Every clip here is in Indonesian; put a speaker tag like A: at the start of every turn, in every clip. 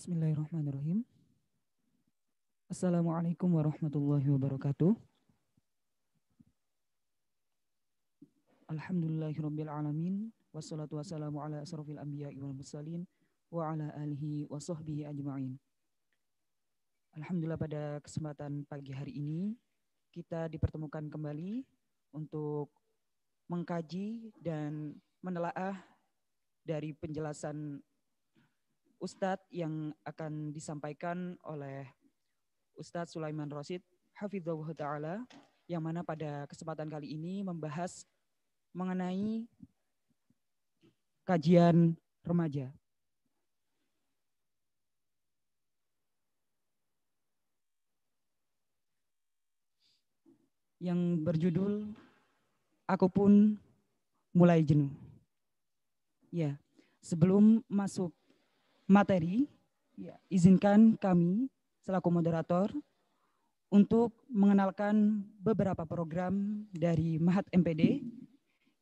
A: Bismillahirrahmanirrahim. Assalamualaikum warahmatullahi wabarakatuh. Alhamdulillahirabbil alamin wassalatu wassalamu ala asrofil anbiya'i wal mursalin wa ala alihi wa sahbihi ajma'in. Alhamdulillah, pada kesempatan pagi hari ini kita dipertemukan kembali untuk mengkaji dan menelaah dari penjelasan Ustadz yang akan disampaikan oleh Ustadz Sulaiman Rasyid hafizahullah ta'ala, yang mana pada kesempatan kali ini membahas mengenai kajian remaja. Yang berjudul Aku Pun Mulai Jenuh. Ya, sebelum masuk materi, ya, izinkan kami selaku moderator untuk mengenalkan beberapa program dari Mahat MPD,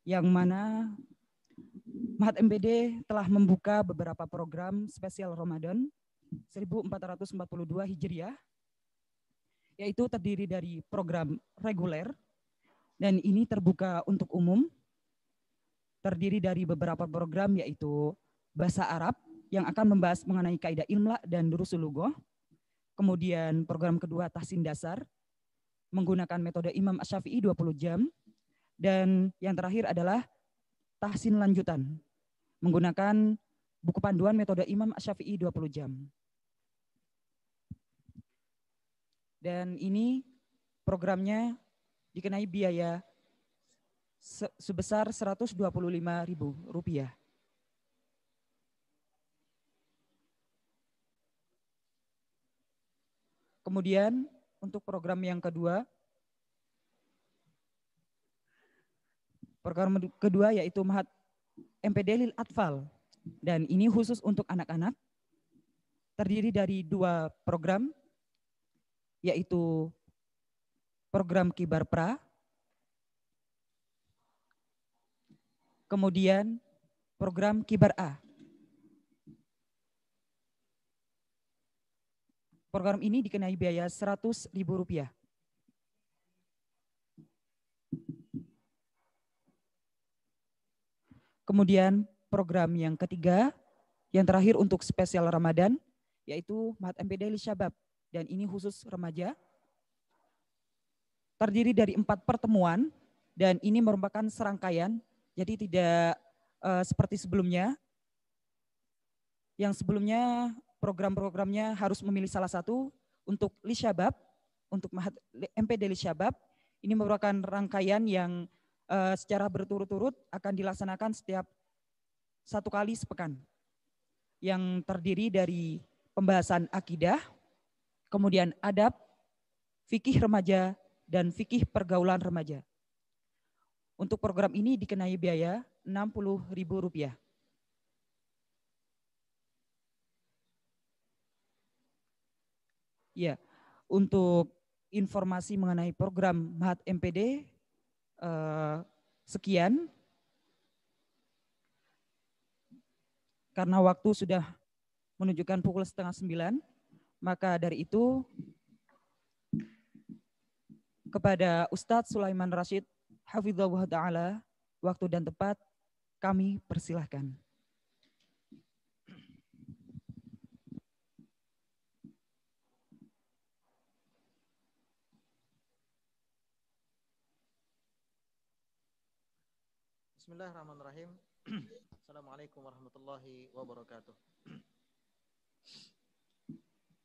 A: yang mana Mahat MPD telah membuka beberapa program spesial Ramadan 1442 Hijriah, yaitu terdiri dari program reguler, dan ini terbuka untuk umum, terdiri dari beberapa program yaitu Bahasa Arab, yang akan membahas mengenai kaidah imla dan durusul lughah. Kemudian program kedua Tahsin Dasar, menggunakan metode Imam Asy-Syafi'i 20 jam. Dan yang terakhir adalah Tahsin Lanjutan, menggunakan buku panduan metode Imam Asy-Syafi'i 20 jam. Dan ini programnya dikenai biaya sebesar Rp125.000. Kemudian untuk program yang kedua, yaitu Mahat MPD Lil Atfal, dan ini khusus untuk anak-anak, terdiri dari dua program, yaitu program Kibar Pra, kemudian program Kibar A. Program ini dikenai biaya Rp100.000. Kemudian program yang ketiga, yang terakhir untuk spesial Ramadan, yaitu Mahat MPD Lil Syabab, dan ini khusus remaja, terdiri dari 4 pertemuan, dan ini merupakan serangkaian, jadi tidak seperti sebelumnya. Yang sebelumnya program-programnya harus memilih salah satu. Untuk Lil Syabab, untuk Mahat MPD Lil Syabab, ini merupakan rangkaian yang secara berturut-turut akan dilaksanakan setiap 1 kali sepekan, yang terdiri dari pembahasan akidah, kemudian adab, fikih remaja, dan fikih pergaulan remaja. Untuk program ini dikenai biaya Rp60.000. Ya, untuk informasi mengenai program Mahat MPD sekian. Karena waktu sudah menunjukkan pukul 8:30, maka dari itu kepada Ustadz Sulaiman Rasyid hafizahullah ta'ala, waktu dan tempat kami persilahkan.
B: Bismillahirrahmanirrahim. Assalamualaikum warahmatullahi wabarakatuh.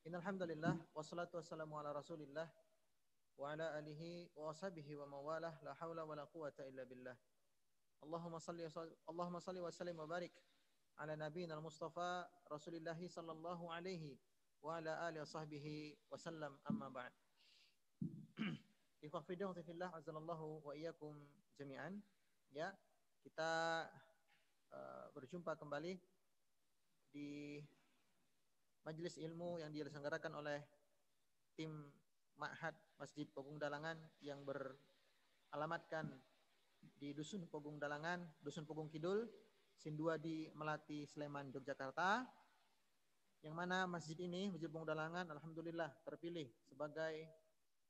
B: Innal hamdalillah wassalatu wassalamu ala Rasulillah wa ala alihi wa washabihi wa mawalah, la haula wala quwata illa billah. Allahumma salli wa sallim wa barik ala nabiyina al-Mustafa Rasulillah sallallahu alaihi wa ala alihi wa sahbihi wa sallam, amma ba'd. Ikhwah fillah azzalallahu wa iyyakum jami'an. Ya, kita berjumpa kembali di majelis ilmu yang diselenggarakan oleh tim Ma'had Masjid Pogung Dalangan yang beralamatkan di Dusun Pogung Dalangan, Dusun Pogung Kidul, Sinduadi, Melati, Sleman, Yogyakarta, yang mana masjid ini, Masjid Pegunungan alhamdulillah terpilih sebagai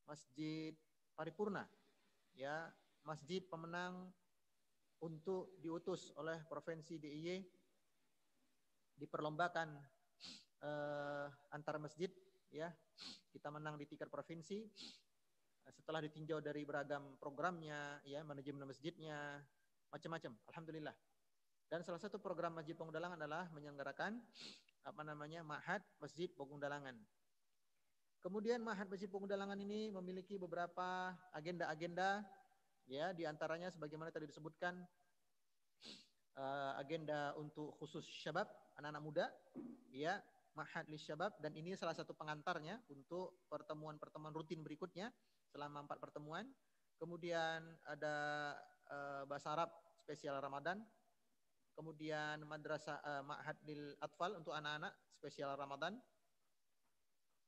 B: masjid paripurna, ya, masjid pemenang untuk diutus oleh Provinsi DIY diperlombakan antar masjid, ya. Kita menang di tingkat provinsi setelah ditinjau dari beragam programnya, ya, manajemen masjidnya, macam-macam, alhamdulillah. Dan salah satu program Masjid Pegunungan adalah menyelenggarakan Ma'had Masjid Pegunungan. Kemudian Ma'had Masjid Pegunungan ini memiliki beberapa agenda-agenda, ya, diantaranya sebagaimana tadi disebutkan, agenda untuk khusus syabab, anak-anak muda, ya, Ma'had li syabab, dan ini salah satu pengantarnya untuk pertemuan-pertemuan rutin berikutnya selama 4 pertemuan. Kemudian ada bahasa Arab spesial Ramadan. Kemudian madrasah Ma'had lil Atfal untuk anak-anak spesial Ramadan.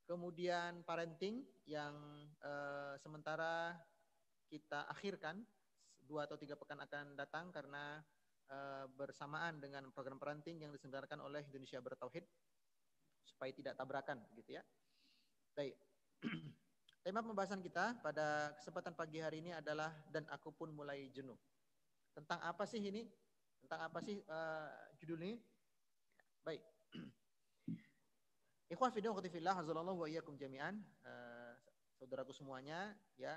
B: Kemudian parenting yang sementara kita akhirkan 2 atau 3 pekan akan datang karena bersamaan dengan program parenting yang diselenggarakan oleh Indonesia Bertauhid supaya tidak tabrakan gitu ya. Baik. Tema pembahasan kita pada kesempatan pagi hari ini adalah dan aku pun mulai jenuh. Tentang apa sih ini? Tentang apa sih judul ini? Baik. Ikhwan fillah wa fillah, hazalallahu wa iyyakum jami'an. Saudaraku semuanya, ya,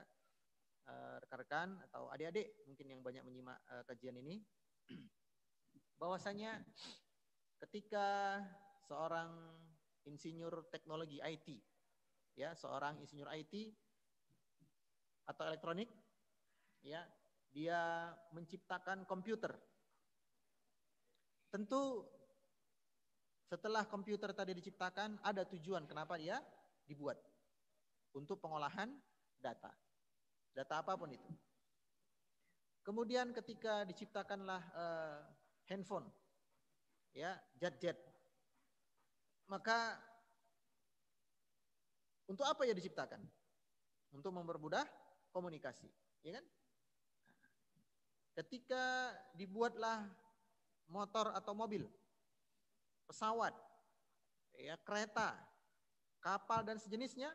B: rekan-rekan atau adik-adik mungkin yang banyak menyimak kajian ini, bahwasanya ketika seorang insinyur teknologi IT, ya, seorang insinyur IT atau elektronik, ya, dia menciptakan komputer. Tentu setelah komputer tadi diciptakan ada tujuan kenapa dia dibuat, untuk pengolahan data. Data apapun itu. Kemudian ketika diciptakanlah handphone, ya, jet-jet, maka untuk apa ya diciptakan? Untuk mempermudah komunikasi, ya kan? Ketika dibuatlah motor atau mobil, pesawat, ya, kereta, kapal dan sejenisnya,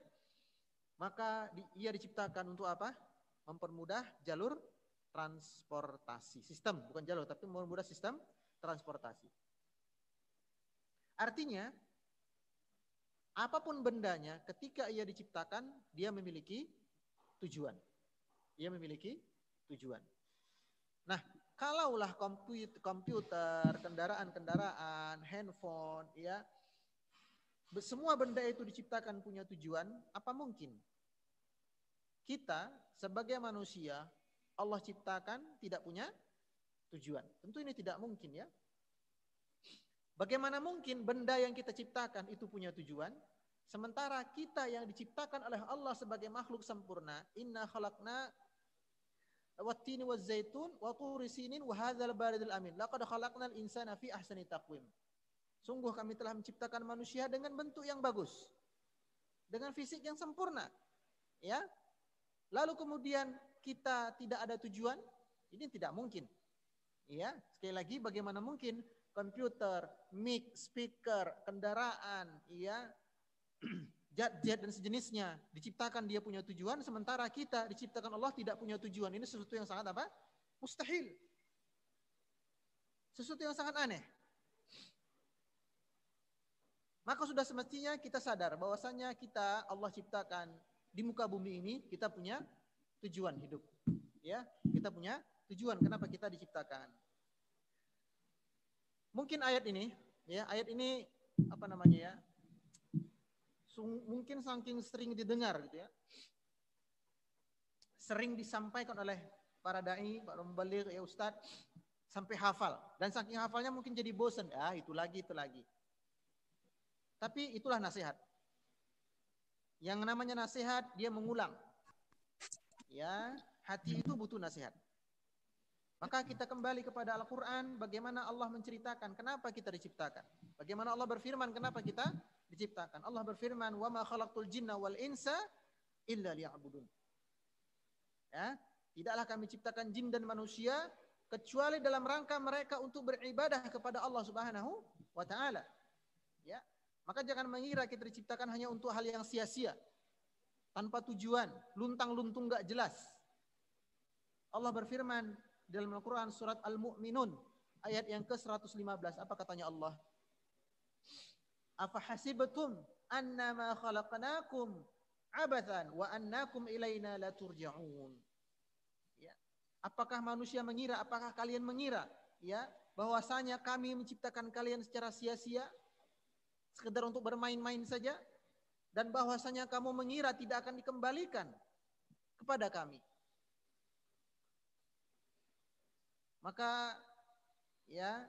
B: maka ia diciptakan untuk apa? Mempermudah jalur transportasi. Sistem, bukan jalur, tapi mempermudah sistem transportasi. Artinya, apapun bendanya, ketika ia diciptakan, dia memiliki tujuan. Ia memiliki tujuan. Nah, kalaulah komputer, kendaraan-kendaraan, handphone, ya, semua benda itu diciptakan punya tujuan, apa mungkin kita sebagai manusia Allah ciptakan tidak punya tujuan? Tentu ini tidak mungkin, ya. Bagaimana mungkin benda yang kita ciptakan itu punya tujuan, sementara kita yang diciptakan oleh Allah sebagai makhluk sempurna, inna khalaqna wat-tini waz-zaitun wa turi sinin wa hadzal baridil amin laqad khalaqnal insana fi ahsani taqwim. Sungguh kami telah menciptakan manusia dengan bentuk yang bagus, dengan fisik yang sempurna, ya. Lalu kemudian kita tidak ada tujuan, ini tidak mungkin, ya. Sekali lagi, bagaimana mungkin komputer, mic, speaker, kendaraan, ya, jet-jet dan sejenisnya diciptakan dia punya tujuan, sementara kita diciptakan Allah tidak punya tujuan. Ini sesuatu yang sangat apa? Mustahil. Sesuatu yang sangat aneh. Maka sudah semestinya kita sadar bahwasanya kita Allah ciptakan di muka bumi ini, kita punya tujuan hidup. Ya, kita punya tujuan kenapa kita diciptakan. Mungkin ayat ini, ya, ayat ini apa namanya, ya? Mungkin saking sering didengar gitu, ya. Sering disampaikan oleh para dai, para mubaligh, ya ustaz, sampai hafal. Dan saking hafalnya mungkin jadi bosan, itu lagi, itu lagi. Tapi itulah nasihat. Yang namanya nasihat, dia mengulang. Ya, hati itu butuh nasihat. Maka kita kembali kepada Al-Quran, bagaimana Allah menceritakan kenapa kita diciptakan. Bagaimana Allah berfirman kenapa kita diciptakan. Allah berfirman, wa ma khalaqtul jinna wal insa illa liya'budun. Ya, tidaklah kami ciptakan jin dan manusia kecuali dalam rangka mereka untuk beribadah kepada Allah Subhanahu wa taala. Ya. Maka jangan mengira kita diciptakan hanya untuk hal yang sia-sia, tanpa tujuan, luntang-luntung gak jelas. Allah berfirman dalam Al-Quran surat Al-Mu'minun ayat yang ke-115. Apa katanya Allah? Afahasibatum annama khalaqnakum abathan wa annakum ilaina la turja'un. Ya. Apakah manusia mengira, apakah kalian mengira, ya, bahwasanya kami menciptakan kalian secara sia-sia, sekedar untuk bermain-main saja, dan bahwasanya kamu mengira tidak akan dikembalikan kepada kami. Maka ya,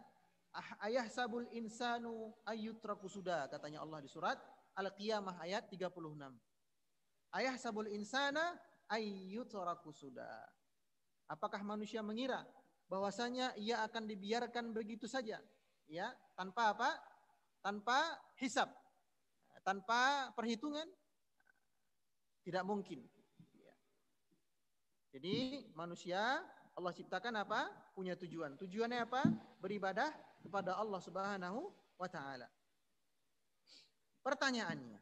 B: ayahsabul insanu ayyutraku sudah, katanya Allah di surat Al-Qiyamah ayat 36. Ayahsabul insana ayyutraku sudah. Apakah manusia mengira bahwasanya ia akan dibiarkan begitu saja, ya, tanpa apa? Tanpa hisab, tanpa perhitungan? Tidak mungkin. Jadi manusia Allah ciptakan apa? Punya tujuan. Tujuannya apa? Beribadah kepada Allah Subhanahu wa taala. Pertanyaannya,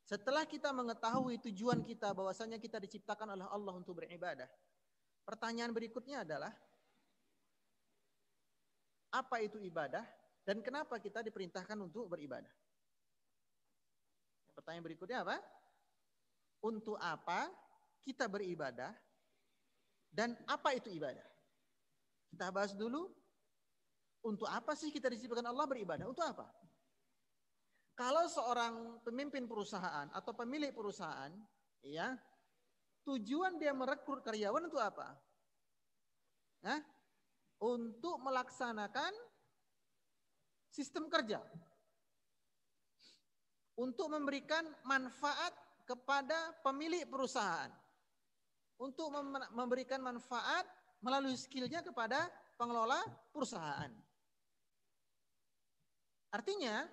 B: setelah kita mengetahui tujuan kita bahwasanya kita diciptakan oleh Allah untuk beribadah, pertanyaan berikutnya adalah apa itu ibadah dan kenapa kita diperintahkan untuk beribadah? Pertanyaan berikutnya apa? Untuk apa kita beribadah dan apa itu ibadah? Kita bahas dulu, untuk apa sih kita diciptakan Allah beribadah? Untuk apa? Kalau seorang pemimpin perusahaan atau pemilik perusahaan, ya, tujuan dia merekrut karyawan untuk apa? Nah, untuk melaksanakan sistem kerja, untuk memberikan manfaat kepada pemilik perusahaan, untuk memberikan manfaat melalui skillnya kepada pengelola perusahaan. Artinya,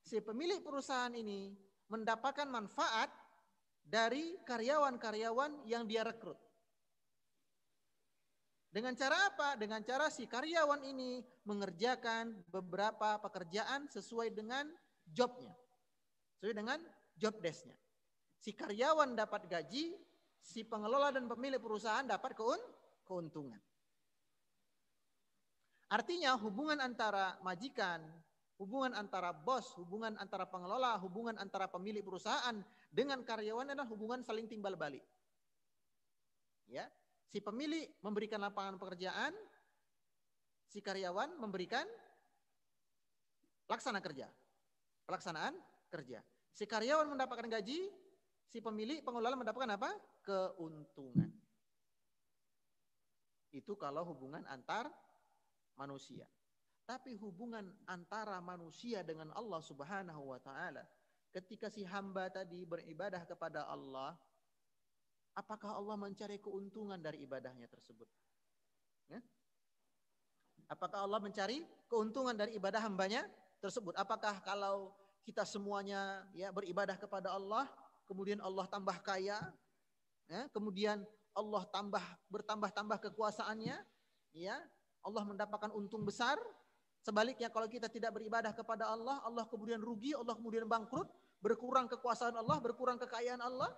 B: si pemilik perusahaan ini mendapatkan manfaat dari karyawan-karyawan yang dia rekrut. Dengan cara apa? Dengan cara si karyawan ini mengerjakan beberapa pekerjaan sesuai dengan jobnya, sesuai dengan job desk-nya. Si karyawan dapat gaji, si pengelola dan pemilik perusahaan dapat keuntungan. Artinya hubungan antara majikan, hubungan antara bos, hubungan antara pengelola, hubungan antara pemilik perusahaan dengan karyawan adalah hubungan saling timbal balik. Ya, si pemilik memberikan lapangan pekerjaan, si karyawan memberikan pelaksanaan kerja. Si karyawan mendapatkan gaji, si pemilik pengelola mendapatkan apa? Keuntungan. Itu kalau hubungan antar manusia. Tapi hubungan antara manusia dengan Allah Subhanahu wa taala, ketika si hamba tadi beribadah kepada Allah, apakah Allah mencari keuntungan dari ibadahnya tersebut? Ya? Apakah Allah mencari keuntungan dari ibadah hambanya tersebut? Apakah kalau kita semuanya ya beribadah kepada Allah, kemudian Allah tambah kaya, ya, kemudian Allah bertambah kekuasaannya, ya, Allah mendapatkan untung besar. Sebaliknya kalau kita tidak beribadah kepada Allah, Allah kemudian rugi, Allah kemudian bangkrut, berkurang kekuasaan Allah, berkurang kekayaan Allah,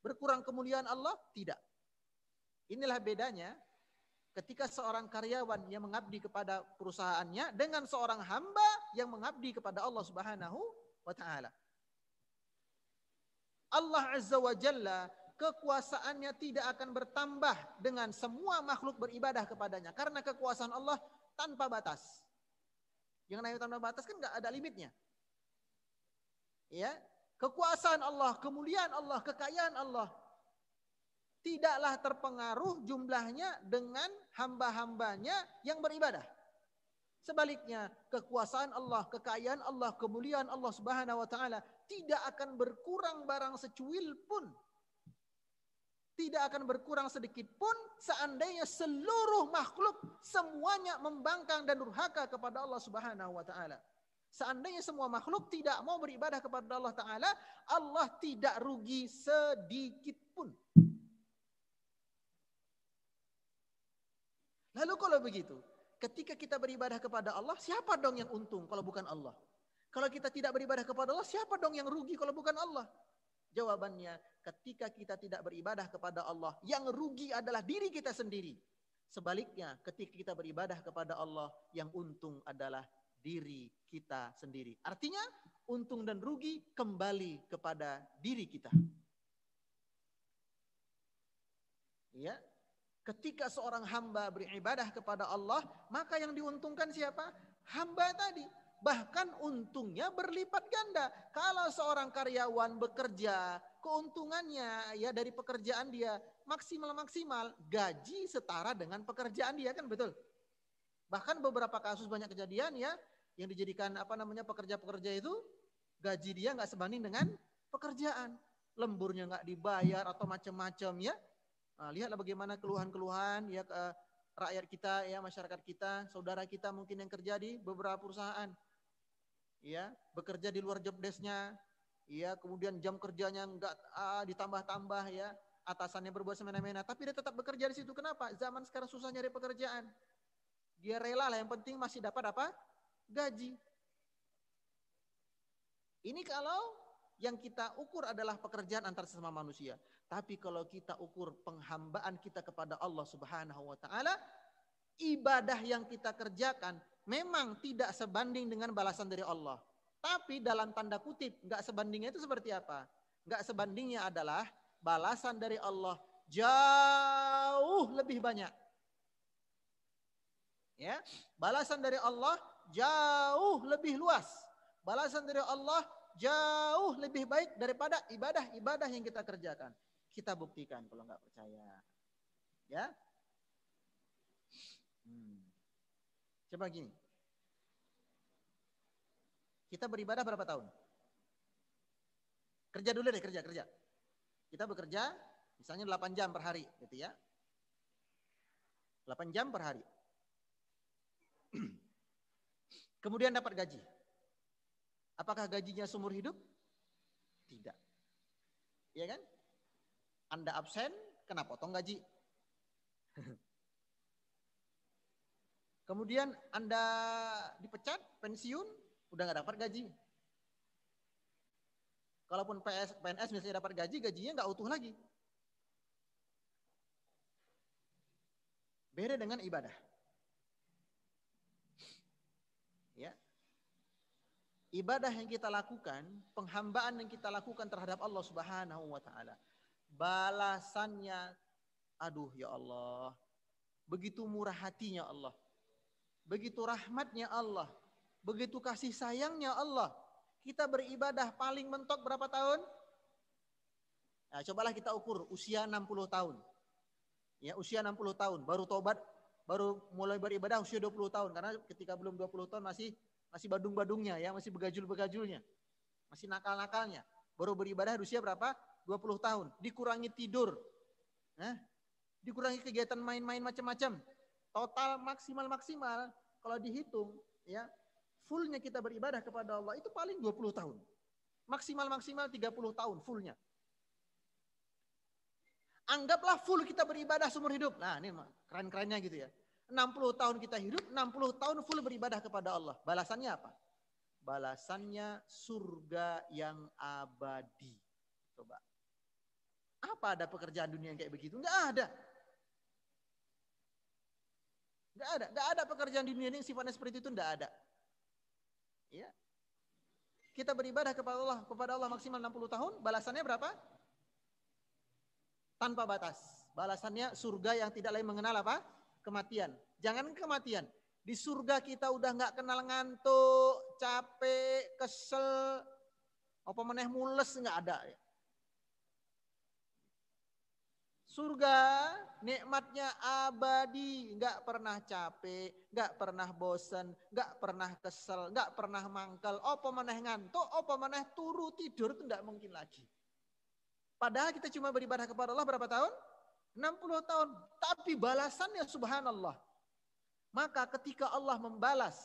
B: berkurang kemuliaan Allah? Tidak. Inilah bedanya ketika seorang karyawan yang mengabdi kepada perusahaannya dengan seorang hamba yang mengabdi kepada Allah Subhanahu wa taala. Allah Azza wa Jalla kekuasaannya tidak akan bertambah dengan semua makhluk beribadah kepadanya, karena kekuasaan Allah tanpa batas. Yang namanya tanpa batas kan nggak ada limitnya. Ya, kekuasaan Allah, kemuliaan Allah, kekayaan Allah tidaklah terpengaruh jumlahnya dengan hamba-hambanya yang beribadah. Sebaliknya, kekuasaan Allah, kekayaan Allah, kemuliaan Allah Subhanahu wa taala tidak akan berkurang barang secuil pun. Tidak akan berkurang sedikit pun seandainya seluruh makhluk semuanya membangkang dan durhaka kepada Allah Subhanahu wa taala. Seandainya semua makhluk tidak mau beribadah kepada Allah taala, Allah tidak rugi sedikit pun. Lalu kalau begitu, ketika kita beribadah kepada Allah, siapa dong yang untung kalau bukan Allah? Kalau kita tidak beribadah kepada Allah, siapa dong yang rugi kalau bukan Allah? Jawabannya, ketika kita tidak beribadah kepada Allah, yang rugi adalah diri kita sendiri. Sebaliknya, ketika kita beribadah kepada Allah, yang untung adalah diri kita sendiri. Artinya, untung dan rugi kembali kepada diri kita. Ya, ketika seorang hamba beribadah kepada Allah, maka yang diuntungkan siapa? Hamba tadi. Bahkan untungnya berlipat ganda. Kalau seorang karyawan bekerja, keuntungannya ya dari pekerjaan dia maksimal gaji setara dengan pekerjaan dia, kan betul? Bahkan beberapa kasus banyak kejadian ya yang dijadikan pekerja-pekerja itu gaji dia nggak sebanding dengan pekerjaan, lemburnya nggak dibayar atau macam-macam ya. Nah, lihatlah bagaimana keluhan-keluhan ya rakyat kita ya, masyarakat kita, saudara kita mungkin yang kerja di beberapa perusahaan. Ya, bekerja di luar job desk-nya. Ya, kemudian jam kerjanya enggak ditambah-tambah ya, atasannya berbuat semena-mena, tapi dia tetap bekerja di situ. Kenapa? Zaman sekarang susah nyari pekerjaan. Dia rela lah, yang penting masih dapat apa? Gaji. Ini kalau yang kita ukur adalah pekerjaan antar sesama manusia. Tapi kalau kita ukur penghambaan kita kepada Allah Subhanahu wa taala, ibadah yang kita kerjakan memang tidak sebanding dengan balasan dari Allah. Tapi dalam tanda kutip, enggak sebandingnya itu seperti apa? Enggak sebandingnya adalah balasan dari Allah jauh lebih banyak. Ya, balasan dari Allah jauh lebih luas. Balasan dari Allah jauh lebih baik daripada ibadah-ibadah yang kita kerjakan. Kita buktikan kalau nggak percaya. Ya. Coba gini. Kita beribadah berapa tahun? Kerja dulu deh, kerja. Kita bekerja misalnya 8 jam per hari gitu ya. 8 jam per hari. Kemudian dapat gaji. Apakah gajinya seumur hidup? Tidak. Iya kan? Anda absen, kena potong gaji. Kemudian Anda dipecat, pensiun, udah nggak dapat gaji. Kalaupun PNS misalnya dapat gaji, gajinya nggak utuh lagi. Beda dengan ibadah. Ya. Ibadah yang kita lakukan, penghambaan yang kita lakukan terhadap Allah Subhanahu wa taala, balasannya, aduh ya Allah, begitu murah hatinya Allah, begitu rahmatnya Allah, begitu kasih sayangnya Allah. Kita beribadah paling mentok berapa tahun? Nah, cobalah kita ukur usia 60 tahun. Ya, usia 60 tahun, baru tobat, baru mulai beribadah usia 20 tahun. Karena ketika belum 20 tahun masih badung-badungnya ya, masih begajul-begajulnya. Masih nakal-nakalnya. Baru beribadah usia berapa? 20 tahun. Dikurangi tidur. Dikurangi kegiatan main-main macam-macam. Total maksimal kalau dihitung ya, fullnya kita beribadah kepada Allah itu paling 20 tahun. Maksimal 30 tahun fullnya. Anggaplah full kita beribadah seumur hidup. Nah, ini keren-kerennya gitu ya. 60 tahun kita hidup, 60 tahun full beribadah kepada Allah. Balasannya apa? Balasannya surga yang abadi. Coba. Apa ada pekerjaan dunia yang kayak begitu? Enggak ada. Enggak ada pekerjaan dunia ini yang sifatnya seperti itu, enggak ada. Ya. Kita beribadah kepada Allah maksimal 60 tahun, balasannya berapa? Tanpa batas. Balasannya surga yang tidak lain mengenal apa? Kematian. Jangan kematian. Di surga kita udah nggak kenal ngantuk, capek, kesel, apa meneh mules, nggak ada. Surga nikmatnya abadi, nggak pernah capek, nggak pernah bosan, nggak pernah kesel, nggak pernah mangkel. Apa meneh ngantuk, apa meneh turu tidur itu nggak mungkin lagi. Padahal kita cuma beribadah kepada Allah berapa tahun? 60 tahun. Tapi balasannya subhanallah. Maka ketika Allah membalas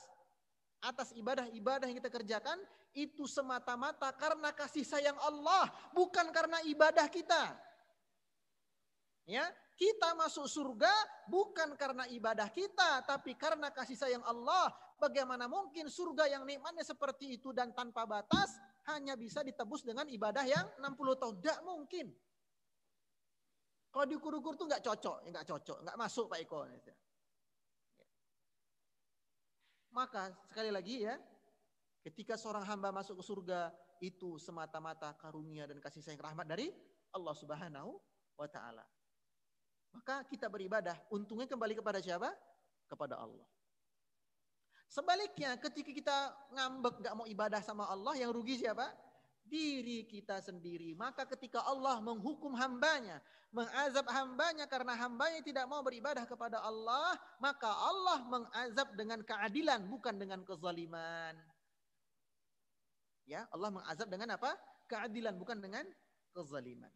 B: atas ibadah-ibadah yang kita kerjakan, itu semata-mata karena kasih sayang Allah, bukan karena ibadah kita. Ya, Kita masuk surga bukan karena ibadah kita, tapi karena kasih sayang Allah. Bagaimana mungkin surga yang nikmatnya seperti itu dan tanpa batas hanya bisa ditebus dengan ibadah yang 60 tahun? Tidak mungkin. Kalau diukur-ukur tuh nggak cocok, nggak masuk Pak Eko. Maka sekali lagi ya, ketika seorang hamba masuk ke surga itu semata-mata karunia dan kasih sayang rahmat dari Allah Subhanahu wa taala. Maka kita beribadah, untungnya kembali kepada siapa? Kepada Allah. Sebaliknya ketika kita ngambek gak mau ibadah sama Allah, yang rugi siapa? Diri kita sendiri. Maka ketika Allah menghukum hambanya, mengazab hambanya karena hambanya tidak mau beribadah kepada Allah, maka Allah mengazab dengan keadilan, bukan dengan kezaliman. Ya, Allah mengazab dengan apa? Keadilan, bukan dengan kezaliman.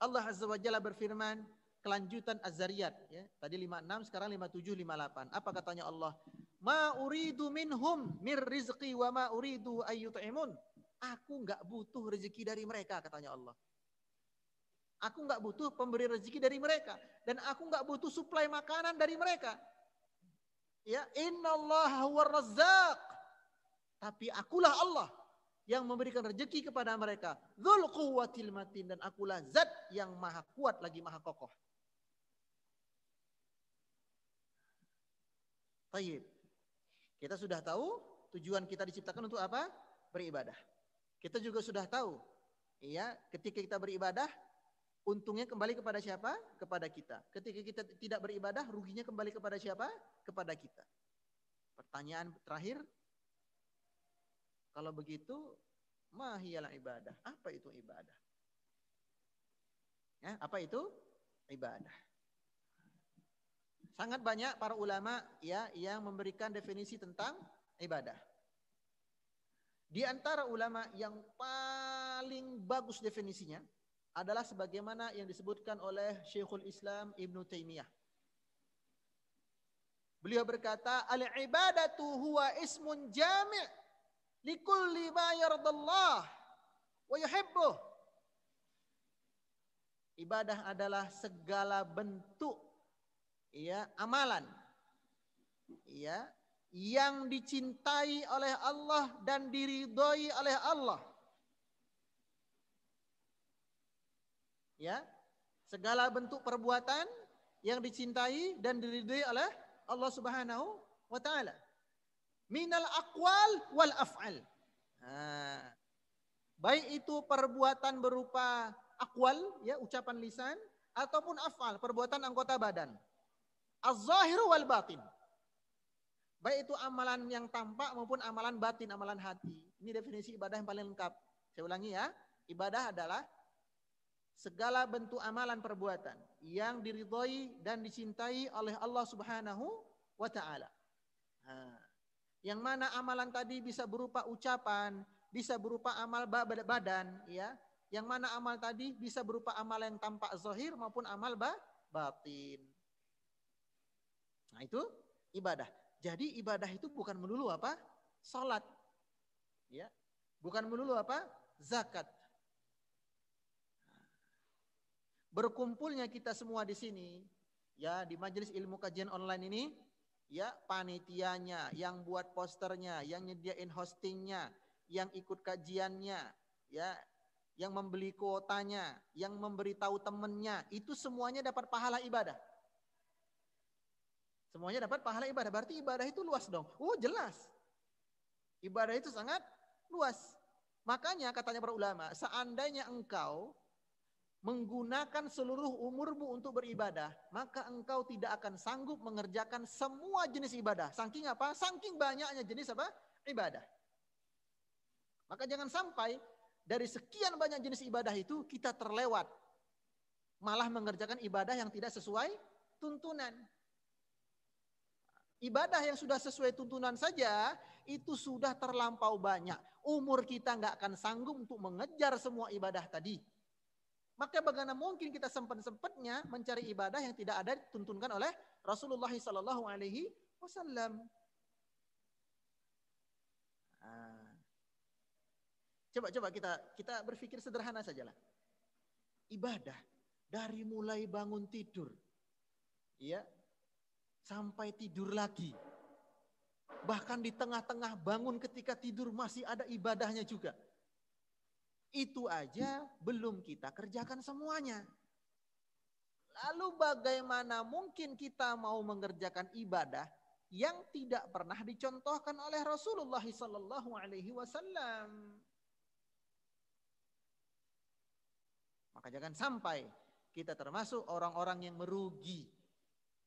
B: Allah Azza wa Jalla berfirman, kelanjutan Az-Zariyat ya. Tadi 56, sekarang 57, 58. Apa katanya Allah? Ma uridu minhum mir rizqi wa ma uridu ayyut'imun. Aku enggak butuh rezeki dari mereka, katanya Allah. Aku enggak butuh pemberi rezeki dari mereka dan aku enggak butuh suplai makanan dari mereka. Ya, innallaha huwar razzaq. Tapi akulah Allah yang memberikan rezeki kepada mereka. Dzul quwwatil matin, dan akulah zat yang maha kuat lagi maha kokoh. Tayyib. Kita sudah tahu tujuan kita diciptakan untuk apa? Beribadah. Kita juga sudah tahu, ya, ketika kita beribadah, untungnya kembali kepada siapa? Kepada kita. Ketika kita tidak beribadah, ruginya kembali kepada siapa? Kepada kita. Pertanyaan terakhir, kalau begitu, mahiyal ibadah. Apa itu ibadah? Ya, apa itu ibadah? Sangat banyak para ulama ya yang memberikan definisi tentang ibadah. Di antara ulama yang paling bagus definisinya adalah sebagaimana yang disebutkan oleh Syekhul Islam Ibnu Taimiyah. Beliau berkata, al-ibadatu huwa ismun jami' likulli ma yardallah wa yuhibbuh. Ibadah adalah segala bentuk ya amalan ya yang dicintai oleh Allah dan diridhoi oleh Allah. Ya, segala bentuk perbuatan yang dicintai dan diridhoi oleh Allah Subhanahu wa taala. Minal aqwal wal af'al. Nah, baik itu perbuatan berupa aqwal ya ucapan lisan ataupun af'al perbuatan anggota badan. Az-zahiru wal batin. Baik itu amalan yang tampak maupun amalan batin, amalan hati. Ini definisi ibadah yang paling lengkap. Saya ulangi ya, ibadah adalah segala bentuk amalan perbuatan yang diridhoi dan dicintai oleh Allah Subhanahu wa taala. Yang mana amalan tadi bisa berupa ucapan, bisa berupa amal badan, ya. Yang mana amal tadi bisa berupa amal yang tampak zahir maupun amal batin. Nah, itu ibadah. Jadi ibadah itu bukan melulu apa? Salat. Ya. Bukan melulu apa? Zakat. Berkumpulnya kita semua di sini, ya, di majelis ilmu kajian online ini, ya, panitianya, yang buat posternya, yang nyediain hostingnya, yang ikut kajiannya, ya, yang membeli kuotanya, yang memberitahu temennya, itu semuanya dapat pahala ibadah. Semuanya dapat pahala ibadah. Berarti ibadah itu luas dong. Oh, jelas. Ibadah itu sangat luas. Makanya katanya para ulama, seandainya engkau menggunakan seluruh umurmu untuk beribadah, maka engkau tidak akan sanggup mengerjakan semua jenis ibadah. Saking apa? Saking banyaknya jenis apa? Ibadah. Maka jangan sampai dari sekian banyak jenis ibadah itu kita terlewat, malah mengerjakan ibadah yang tidak sesuai tuntunan. Ibadah yang sudah sesuai tuntunan saja itu sudah terlampau banyak. Umur kita nggak akan sanggup untuk mengejar semua ibadah tadi. Maka bagaimana mungkin kita sempat-sempatnya mencari ibadah yang tidak ada dituntunkan oleh Rasulullah Sallallahu Alaihi Wasallam. Coba kita berpikir sederhana sajalah. Ibadah Dari mulai bangun tidur, ya, sampai tidur lagi. Bahkan di tengah-tengah bangun ketika tidur masih ada ibadahnya juga. Itu aja belum kita kerjakan semuanya. Lalu bagaimana mungkin kita mau mengerjakan ibadah yang tidak pernah dicontohkan oleh Rasulullah sallallahu alaihi wasallam? Maka jangan sampai kita termasuk orang-orang yang merugi.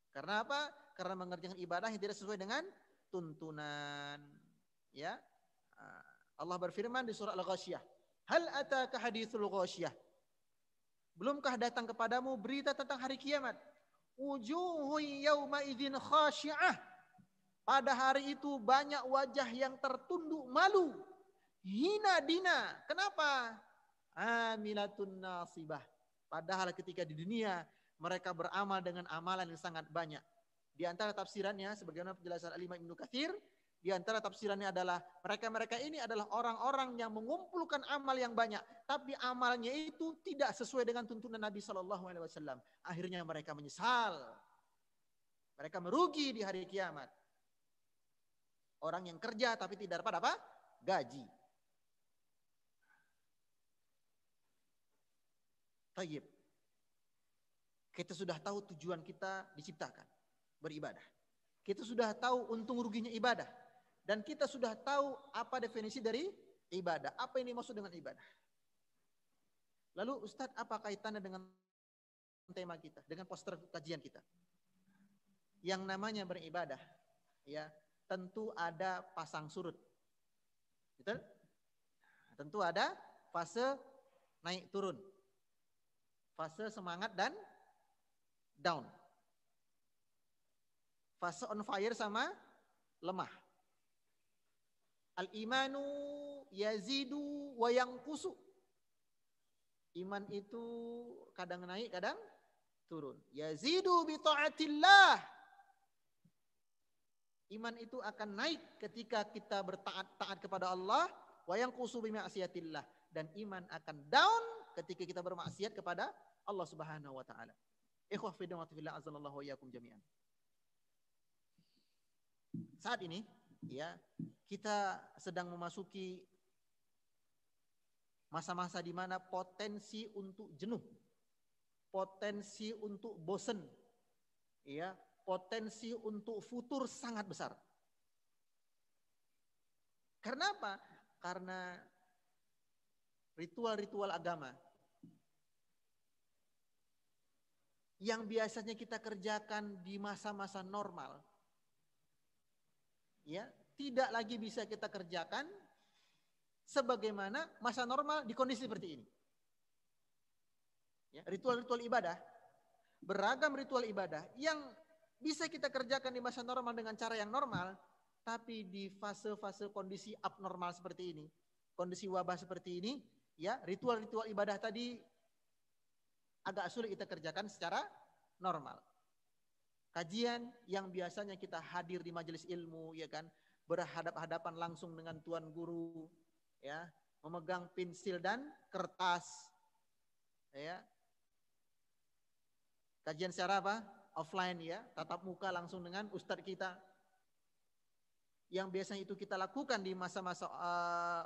B: Karena apa? Karena mengerjakan ibadah yang tidak sesuai dengan tuntunan. Ya, Allah berfirman di surah Al-Ghasyiyah, hal ataka haditsul ghasyiyah. Belumkah datang kepadamu berita tentang hari kiamat? Wujuhu yawma idzin khasyi'ah. Pada hari itu banyak wajah yang tertunduk malu, hina dina. Kenapa? Amilatun nasibah. Padahal ketika di dunia mereka beramal dengan amalan yang sangat banyak. Di antara tafsirannya sebagaimana penjelasan Al-Imam Ibnu Katsir, di antara tafsirannya adalah mereka ini adalah orang-orang yang mengumpulkan amal yang banyak, tapi amalnya itu tidak sesuai dengan tuntunan Nabi Shallallahu Alaihi Wasallam. Akhirnya mereka menyesal, mereka merugi di hari kiamat. Orang yang kerja tapi tidak dapat apa? Gaji. Tayyib. Kita sudah tahu tujuan kita diciptakan, beribadah. Kita sudah tahu untung ruginya ibadah. Dan kita sudah tahu apa definisi dari ibadah. Apa yang dimaksud dengan ibadah. Lalu Ustadz, apa kaitannya dengan tema kita, dengan poster kajian kita? Yang namanya beribadah, ya, tentu ada pasang surut. Betul? Tentu ada fase naik turun. Fase semangat dan down. Fase on fire sama lemah. Al-imanu yazidu wa yanqusu. Iman itu kadang naik, kadang turun. Yazidu bi ta'atillah. Iman itu akan naik ketika kita taat kepada Allah, wa yanqusu bi ma'siyatillah, dan iman akan down ketika kita bermaksiat kepada Allah Subhanahu wa taala. Ikhwah fi din wa fillah azallallahu wa iyyakum jami'an. Saat ini, ya, kita sedang memasuki masa-masa di mana potensi untuk jenuh, potensi untuk bosen, ya, potensi untuk futur sangat besar. Karena apa? Karena ritual-ritual agama yang biasanya kita kerjakan di masa-masa normal, ya, tidak lagi bisa kita kerjakan sebagaimana masa normal di kondisi seperti ini. Ya, ritual-ritual ibadah, beragam ritual ibadah yang bisa kita kerjakan di masa normal dengan cara yang normal, tapi di fase-fase kondisi abnormal seperti ini, kondisi wabah seperti ini, ya, ritual-ritual ibadah tadi agak sulit kita kerjakan secara normal. Kajian yang biasanya kita hadir di majelis ilmu, ya kan, berhadap-hadapan langsung dengan tuan guru, ya, memegang pensil dan kertas, ya. Kajian secara apa? Offline, ya, tatap muka langsung dengan ustadz kita. Yang biasanya itu kita lakukan di masa-masa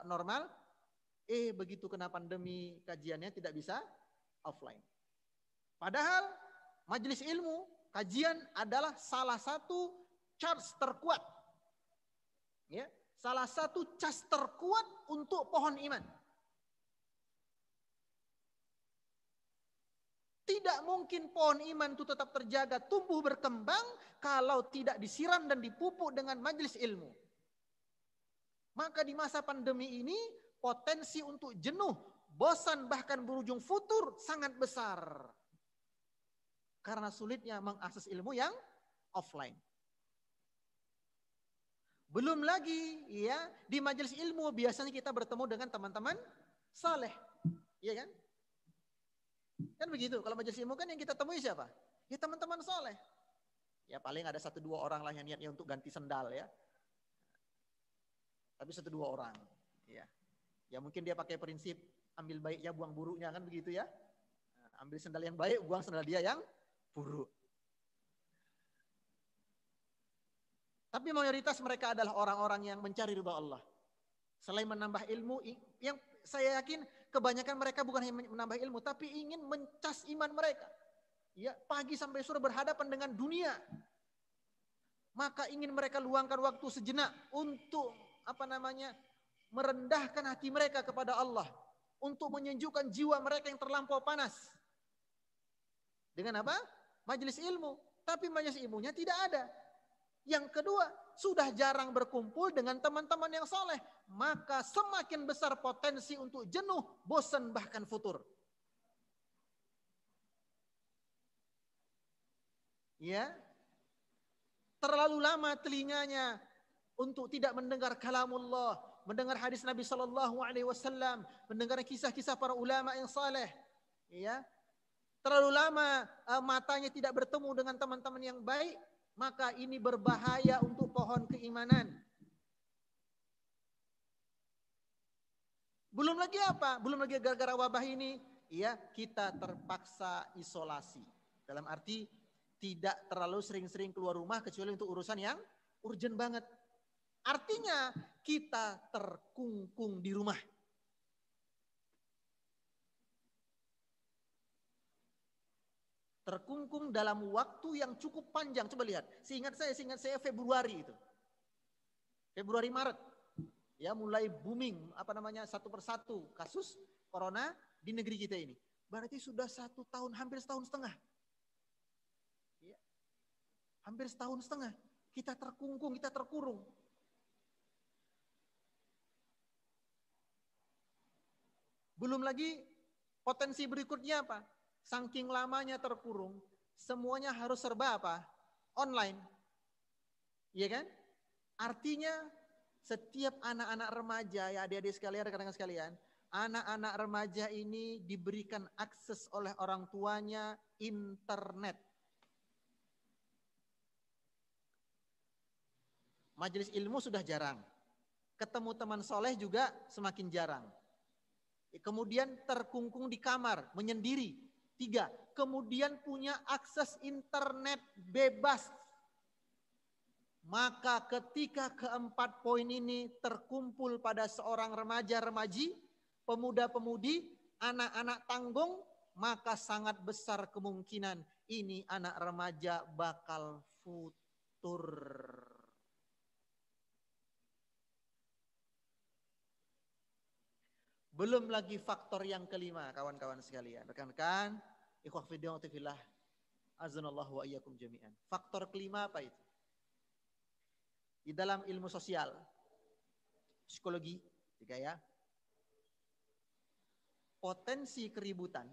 B: normal, begitu kena pandemi kajiannya tidak bisa offline. Padahal majelis ilmu, kajian adalah salah satu charge terkuat, ya, salah satu cas terkuat untuk pohon iman. Tidak mungkin pohon iman itu tetap terjaga, tumbuh berkembang kalau tidak disiram dan dipupuk dengan majelis ilmu. Maka di masa pandemi ini potensi untuk jenuh, bosan, bahkan berujung futur sangat besar. Karena sulitnya mengakses ilmu yang offline. Belum lagi, ya, di majelis ilmu biasanya kita bertemu dengan teman-teman saleh, ya kan? Kan begitu. Kalau majelis ilmu kan yang kita temui siapa? Ya teman-teman saleh. Ya paling ada 1-2 orang lah yang niatnya untuk ganti sendal, ya. Tapi 1-2 orang, ya. Ya mungkin dia pakai prinsip ambil baiknya buang buruknya, kan begitu, ya. Ambil sendal yang baik, buang sendal dia yang buruk. Tapi mayoritas mereka adalah orang-orang yang mencari ridha Allah. Selain menambah ilmu, yang saya yakin kebanyakan mereka bukan hanya menambah ilmu, tapi ingin mencas iman mereka. Ya, pagi sampai sore berhadapan dengan dunia. Maka ingin mereka luangkan waktu sejenak untuk merendahkan hati mereka kepada Allah, untuk menyejukkan jiwa mereka yang terlampau panas. Dengan apa? Majelis ilmu. Tapi majelis ilmunya tidak ada. Yang kedua, sudah jarang berkumpul dengan teman-teman yang soleh. Maka semakin besar potensi untuk jenuh, bosan, bahkan futur. Ya, terlalu lama telinganya untuk tidak mendengar kalamullah, mendengar hadis Nabi Sallallahu Alaihi Wasallam, mendengar kisah-kisah para ulama yang saleh. Ya, terlalu lama matanya tidak bertemu dengan teman-teman yang baik. Maka ini berbahaya untuk pohon keimanan. Belum lagi apa? Belum lagi gara-gara wabah ini, ya kita terpaksa isolasi. Dalam arti tidak terlalu sering-sering keluar rumah kecuali untuk urusan yang urgent banget. Artinya kita terkungkung di rumah. Terkungkung dalam waktu yang cukup panjang. Coba lihat, seingat saya Februari itu. Februari Maret. Ya, mulai booming satu persatu kasus corona di negeri kita ini. Berarti sudah 1 tahun, hampir setahun setengah. Ya, hampir setahun setengah. Kita terkungkung, kita terkurung. Belum lagi potensi berikutnya apa? Saking lamanya terkurung, semuanya harus serba apa? Online. Iya kan? Artinya setiap anak-anak remaja, ya adik-adik sekalian, rekan-rekan sekalian, anak-anak remaja ini diberikan akses oleh orang tuanya internet. Majelis ilmu sudah jarang. Ketemu teman soleh juga semakin jarang. Kemudian terkungkung di kamar, menyendiri. 3, kemudian punya akses internet bebas. Maka ketika keempat poin ini terkumpul pada seorang remaja-remaji, pemuda-pemudi, anak-anak tanggung, maka sangat besar kemungkinan ini anak remaja bakal futur. Belum lagi faktor yang kelima, kawan-kawan sekalian. Rekan-rekan, ikhwah fillah, azanallahu wa iyyakum jami'an. Faktor kelima apa itu? Di dalam ilmu sosial, psikologi, juga ya. Potensi keributan,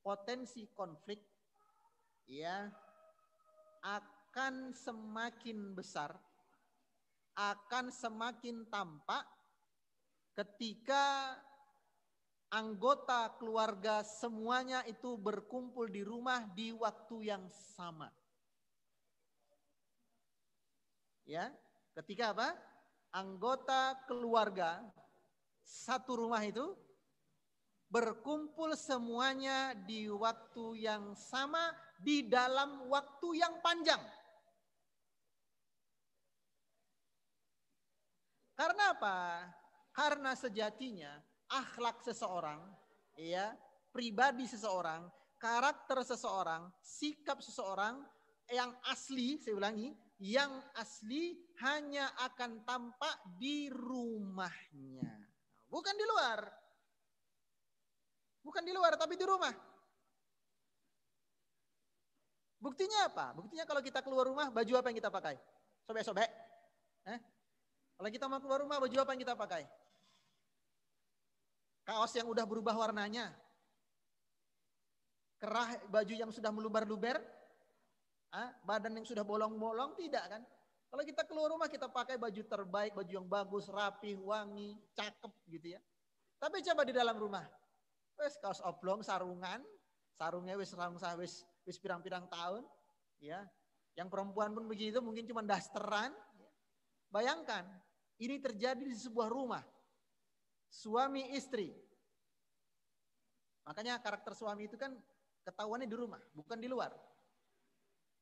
B: potensi konflik, ya, akan semakin besar, akan semakin tampak ketika anggota keluarga semuanya itu berkumpul di rumah di waktu yang sama. Ya, ketika apa? Anggota keluarga satu rumah itu berkumpul semuanya di waktu yang sama di dalam waktu yang panjang. Karena apa? Karena sejatinya akhlak seseorang, ya, pribadi seseorang, karakter seseorang, sikap seseorang yang asli, saya ulangi, yang asli hanya akan tampak di rumahnya. Bukan di luar. Bukan di luar, tapi di rumah. Buktinya apa? Buktinya kalau kita keluar rumah, baju apa yang kita pakai? Sobek-sobek. Kalau kita mau keluar rumah, baju apa yang kita pakai? Kaos yang udah berubah warnanya, kerah baju yang sudah meluber-luber, badan yang sudah bolong-bolong, tidak kan? Kalau kita keluar rumah kita pakai baju terbaik, baju yang bagus, rapih, wangi, cakep gitu ya. Tapi coba di dalam rumah, wes kaos oblong, sarungnya wes rangsah wes pirang-pirang tahun, ya. Yang perempuan pun begitu, mungkin cuma dasteran. Bayangkan, ini terjadi di sebuah rumah. Suami istri. Makanya karakter suami itu kan ketahuannya di rumah, bukan di luar.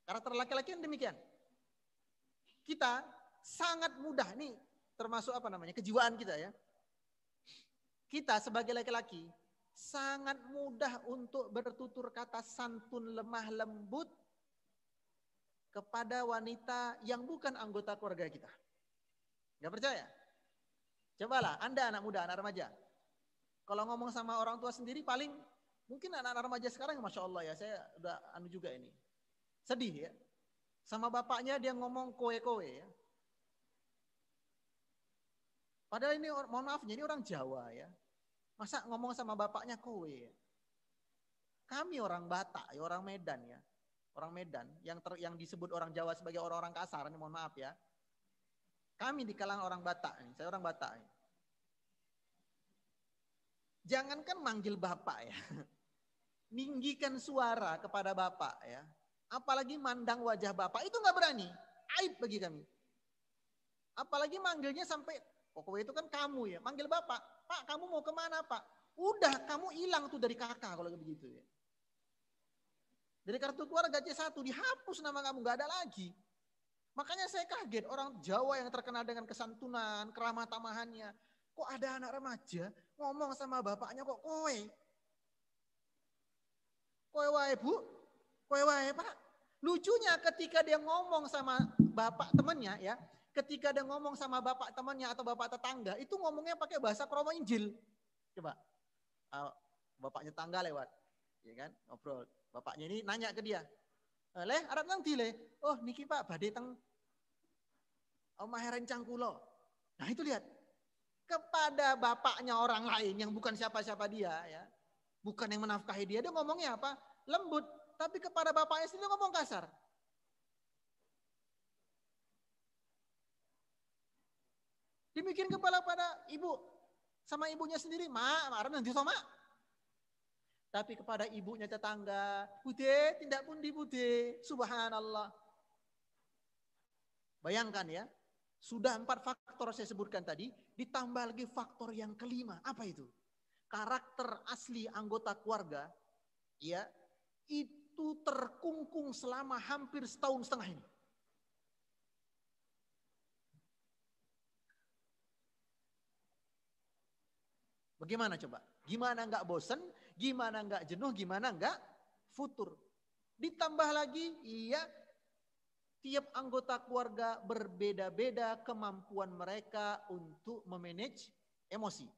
B: Karakter laki-laki kan demikian. Kita sangat mudah nih, termasuk kejiwaan kita ya. Kita sebagai laki-laki sangat mudah untuk bertutur kata santun lemah lembut kepada wanita yang bukan anggota keluarga kita. Gak percaya? Cobalah Anda anak muda, anak remaja. Kalau ngomong sama orang tua sendiri paling, mungkin anak-anak remaja sekarang Masya Allah ya, saya udah juga ini. Sedih ya. Sama bapaknya dia ngomong kowe-kowe ya. Padahal ini mohon maafnya ini orang Jawa ya. Masa ngomong sama bapaknya kowe ya. Kami orang Batak ya, orang Medan ya. Orang Medan yang disebut orang Jawa sebagai orang-orang kasar, ini mohon maaf ya. Kami di kalangan orang Batak nih, saya orang Batak ya. Jangankan manggil bapak ya. Ninggikan suara kepada bapak ya. Apalagi mandang wajah bapak itu nggak berani. Aib bagi kami. Apalagi manggilnya sampai, pokoknya itu kan kamu ya. Manggil bapak, Pak kamu mau kemana Pak? Udah kamu hilang tuh dari kakak kalau begitu ya. Dari kartu keluarga C1 dihapus nama kamu, nggak ada lagi. Makanya saya kaget orang Jawa yang terkenal dengan kesantunan, keramah tamahannya. Kok ada anak remaja ngomong sama bapaknya kok kowe? Kowe wae bu, kowe wae pak. Lucunya ketika dia ngomong sama bapak temannya ya, ketika dia ngomong sama bapak temannya atau bapak tetangga, itu ngomongnya pakai bahasa Kromo Injil. Coba, bapaknya tangga lewat, ya kan, ngobrol. Bapaknya ini nanya ke dia, leh, arep nang ndi leh? Oh niki pak, badhe teng omahe rencang kula. Nah itu lihat, kepada bapaknya orang lain yang bukan siapa-siapa dia ya, bukan yang menafkahi dia ngomongnya apa? Lembut. Tapi kepada bapaknya sendiri ngomong kasar. Demikian kepala pada ibu sama ibunya sendiri, mak, marah nanti sama. Tapi kepada ibunya tetangga, bude, tidak pun di bude, subhanallah. Bayangkan ya, sudah 4 faktor saya sebutkan tadi, ditambah lagi faktor yang kelima. Apa itu? Karakter asli anggota keluarga, ya, itu terkungkung selama hampir setahun setengah ini. Bagaimana coba? Gimana nggak bosen? Gimana nggak jenuh? Gimana nggak futur? Ditambah lagi, iya, tiap anggota keluarga berbeda-beda kemampuan mereka untuk memanage emosi.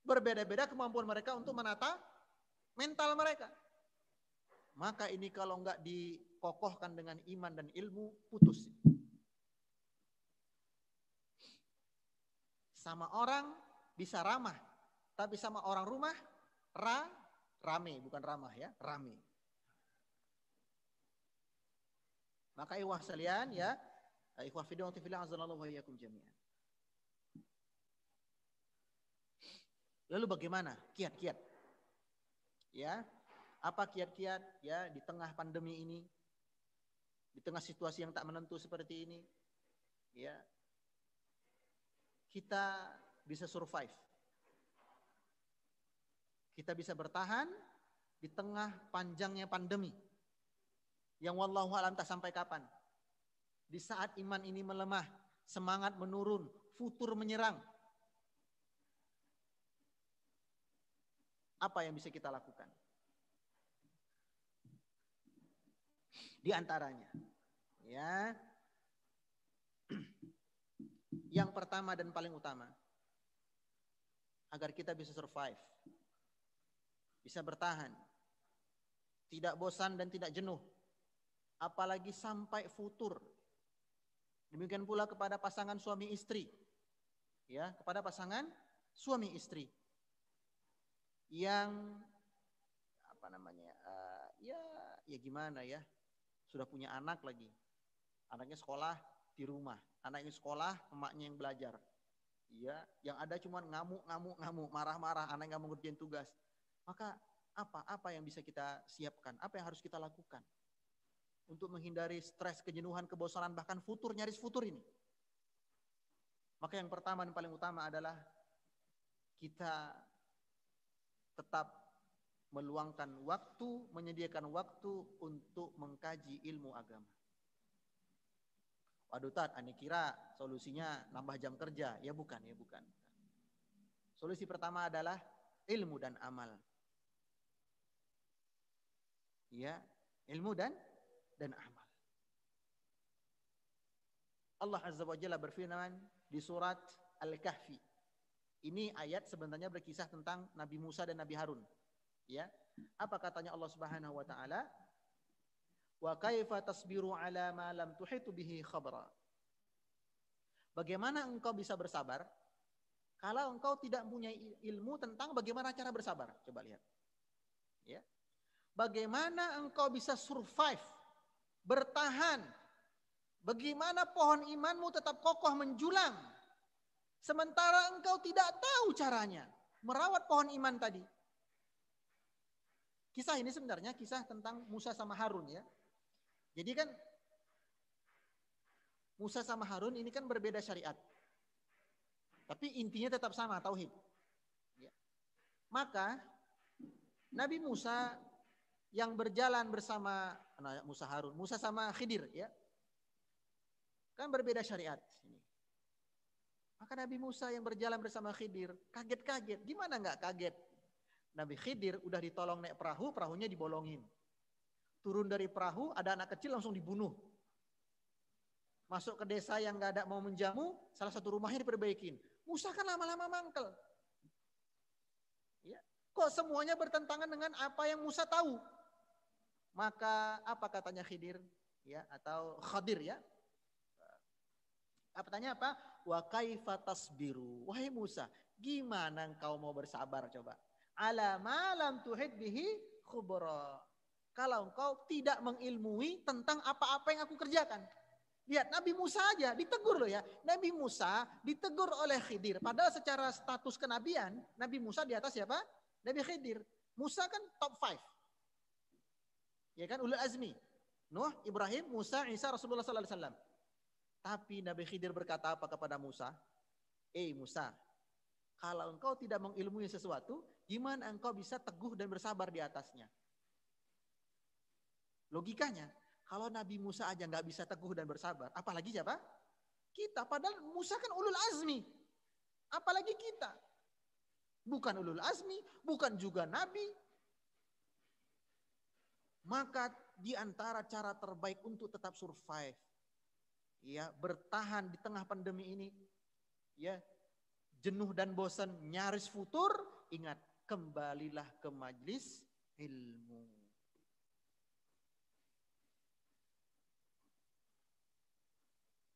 B: Berbeda-beda kemampuan mereka untuk menata mental mereka. Maka ini kalau nggak dikokohkan dengan iman dan ilmu, putus. Sama orang bisa ramah, tapi sama orang rumah rame, bukan ramah ya, rame. Maka ikhwah sekalian ya, ikhwah fillah wa fillah azzalallahu wa iyyakum jami'an. Lalu bagaimana kiat-kiat? Ya, apa kiat-kiat ya di tengah pandemi ini? Di tengah situasi yang tak menentu seperti ini? Ya. Kita bisa survive. Kita bisa bertahan di tengah panjangnya pandemi. Yang wallahu alam tak sampai kapan. Di saat iman ini melemah, semangat menurun, futur menyerang. Apa yang bisa kita lakukan? Di antaranya, ya, yang pertama dan paling utama, agar kita bisa survive, bisa bertahan, tidak bosan dan tidak jenuh, apalagi sampai futur. Demikian pula kepada pasangan suami istri, ya, kepada pasangan suami istri yang ya gimana ya, sudah punya anak lagi, anaknya sekolah di rumah, anaknya sekolah, emaknya yang belajar, ya, yang ada cuma ngamuk, marah-marah, anak nggak mau ngerjain tugas. Maka apa yang bisa kita siapkan, apa yang harus kita lakukan untuk menghindari stres, kejenuhan, kebosanan, bahkan nyaris futur ini? Maka yang pertama dan paling utama adalah kita tetap meluangkan waktu, menyediakan waktu untuk mengkaji ilmu agama. Waduh Tat, Ani kira solusinya nambah jam kerja. Ya bukan, ya bukan. Solusi pertama adalah ilmu dan amal. Ya, ilmu dan amal. Allah Azza wa Jalla berfirman di surat Al-Kahfi. Ini ayat sebenarnya berkisah tentang Nabi Musa dan Nabi Harun. Ya. Apa katanya Allah Subhanahu wa taala? Wa kaifa tasbiru ala ma lam tuhitu bihi khabara. Bagaimana engkau bisa bersabar kalau engkau tidak punya ilmu tentang bagaimana cara bersabar? Coba lihat. Ya. Bagaimana engkau bisa survive, bertahan? Bagaimana pohon imanmu tetap kokoh menjulang sementara engkau tidak tahu caranya merawat pohon iman tadi? Kisah ini sebenarnya kisah tentang Musa sama Harun ya. Jadi kan Musa sama Harun ini kan berbeda syariat. Tapi intinya tetap sama, tauhid. Ya. Maka Nabi Musa yang berjalan bersama Musa Harun, Musa sama Khidir ya. Kan berbeda syariat. Maka Nabi Musa yang berjalan bersama Khidir kaget-kaget. Gimana nggak kaget? Nabi Khidir udah ditolong naik perahu, perahunya dibolongin. Turun dari perahu, ada anak kecil langsung dibunuh. Masuk ke desa yang nggak ada mau menjamu, salah satu rumahnya diperbaikin. Musa kan lama-lama mangkel. Ya. Kok semuanya bertentangan dengan apa yang Musa tahu? Maka apa katanya Khidir? Ya, atau Khadir ya? Katanya apa? Wa kaifa tasbiru. Wahai Musa, gimana engkau mau bersabar coba? Ala ma lam tuhid bihi khubra. Kalau engkau tidak mengilmui tentang apa-apa yang aku kerjakan. Lihat Nabi Musa aja ditegur loh ya. Nabi Musa ditegur oleh Khidir. Padahal secara status kenabian, Nabi Musa di atas siapa? Nabi Khidir. Musa kan top 5. Ya kan ulul azmi. Nuh, Ibrahim, Musa, Isa, Rasulullah sallallahu alaihi wasallam. Tapi Nabi Khidir berkata apa kepada Musa? Musa, kalau engkau tidak mengilmui sesuatu, gimana engkau bisa teguh dan bersabar di atasnya? Logikanya, kalau Nabi Musa aja nggak bisa teguh dan bersabar, apalagi siapa? Kita. Padahal Musa kan ulul azmi. Apalagi kita. Bukan ulul azmi, bukan juga Nabi. Maka di antara cara terbaik untuk tetap survive, ya, bertahan di tengah pandemi ini, ya, jenuh dan bosan, nyaris futur, ingat, kembalilah ke majlis ilmu.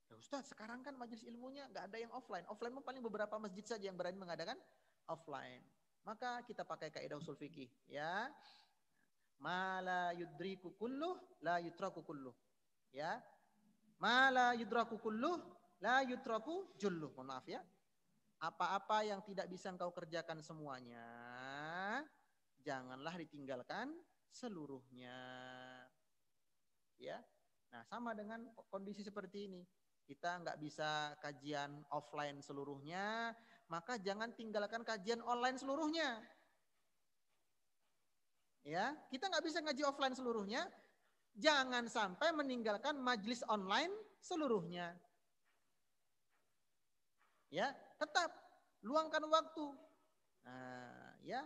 B: Ya Ustaz, sekarang kan majlis ilmunya nggak ada yang offline. Offline paling beberapa masjid saja yang berani mengadakan offline. Maka kita pakai kaidah usul fikih, ya. Ma la yudriku kulluh, la yutraku kulluh. Ya. Ma la yudraku kulluh, la yutraku julluh. Mohon maaf ya. Apa-apa yang tidak bisa engkau kerjakan semuanya, janganlah ditinggalkan seluruhnya. Ya. Nah, sama dengan kondisi seperti ini. Kita nggak bisa kajian offline seluruhnya, maka jangan tinggalkan kajian online seluruhnya. Ya, kita nggak bisa ngaji offline seluruhnya, jangan sampai meninggalkan majlis online seluruhnya. Ya, tetap luangkan waktu. Nah, ya,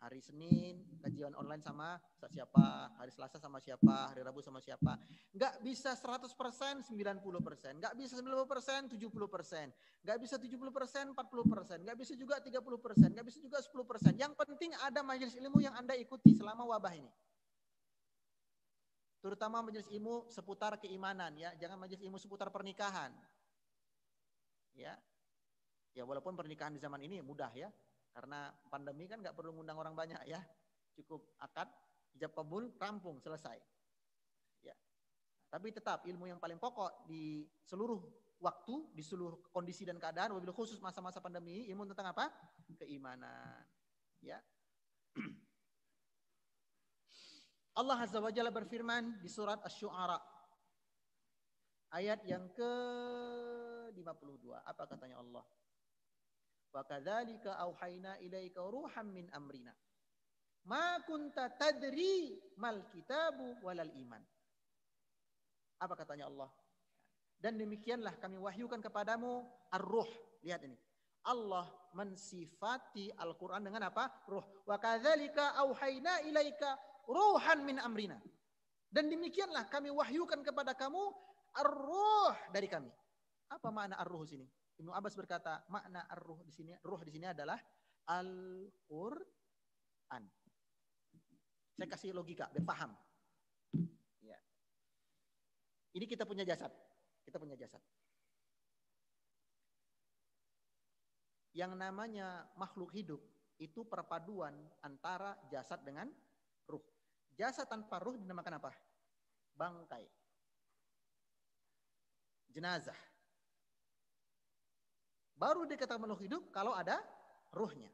B: hari Senin kajian online sama siapa, hari Selasa sama siapa, hari Rabu sama siapa. Nggak bisa 100%, 90%, nggak bisa 90%, 70%, nggak bisa 70%, 40%, nggak bisa juga 30%, nggak bisa juga 10%. Yang penting ada majelis ilmu yang Anda ikuti selama wabah ini. Terutama majelis ilmu seputar keimanan, ya, jangan majelis ilmu seputar pernikahan. Ya. Ya walaupun pernikahan di zaman ini mudah ya, karena pandemi kan nggak perlu ngundang orang banyak ya, cukup akad, ijab kabul, rampung, selesai. Ya. Tapi tetap ilmu yang paling pokok di seluruh waktu, di seluruh kondisi dan keadaan, wabil khusus masa-masa pandemi, ilmu tentang apa? Keimanan. Ya. Allah Azza wa Jalla berfirman di surat Asy-Syu'ara ayat yang ke-52. Apa katanya Allah? Wa kadzalika auhayna ilaika ruham min amrina. Ma kunta tadri mal kitabu walal iman. Apa katanya Allah? Dan demikianlah kami wahyukan kepadamu ar-ruh. Lihat ini. Allah mensifati Al-Quran dengan apa? Ruh. Wa kadzalika auhayna ilaika ruhan min amrina. Dan demikianlah kami wahyukan kepada kamu ar-ruh dari kami. Apa makna ar-ruh di sini? Ibnu Abbas berkata, makna ar-ruh di sini, ruh di sini adalah Al-Quran. Saya kasih logika, biar paham. Ya. Ini kita punya jasad. Kita punya jasad. Yang namanya makhluk hidup itu perpaduan antara jasad dengan ruh. Jasad tanpa ruh dinamakan apa? Bangkai. Jenazah. Baru dikatakan makhluk hidup kalau ada ruhnya.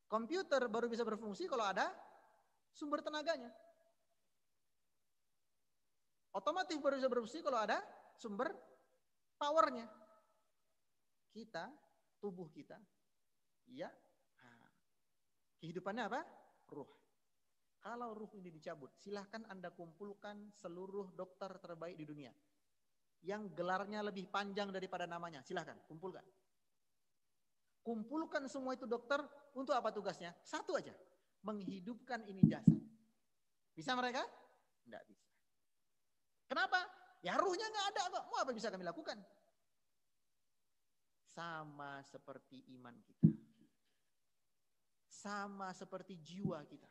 B: Komputer baru bisa berfungsi kalau ada sumber tenaganya. Otomotif baru bisa berfungsi kalau ada sumber powernya. Kita, tubuh kita, ya, kehidupannya apa? Ruh. Kalau ruh ini dicabut, silahkan Anda kumpulkan seluruh dokter terbaik di dunia. Yang gelarnya lebih panjang daripada namanya, silahkan kumpulkan. Kumpulkan semua itu dokter, untuk apa tugasnya? Satu aja, menghidupkan ini jasad. Bisa mereka? Enggak bisa. Kenapa? Ya ruhnya nggak ada kok. Mau apa bisa kami lakukan? Sama seperti iman kita. Sama seperti jiwa kita.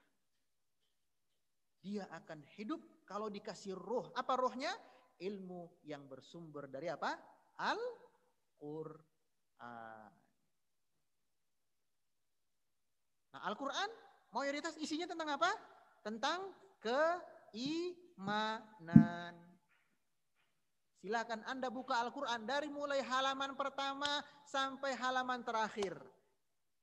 B: Dia akan hidup kalau dikasih ruh. Apa ruhnya? Ilmu yang bersumber dari apa? Al-Quran. Nah, Al-Quran mayoritas isinya tentang apa? Tentang keimanan. Silakan Anda buka Al-Quran dari mulai halaman pertama sampai halaman terakhir.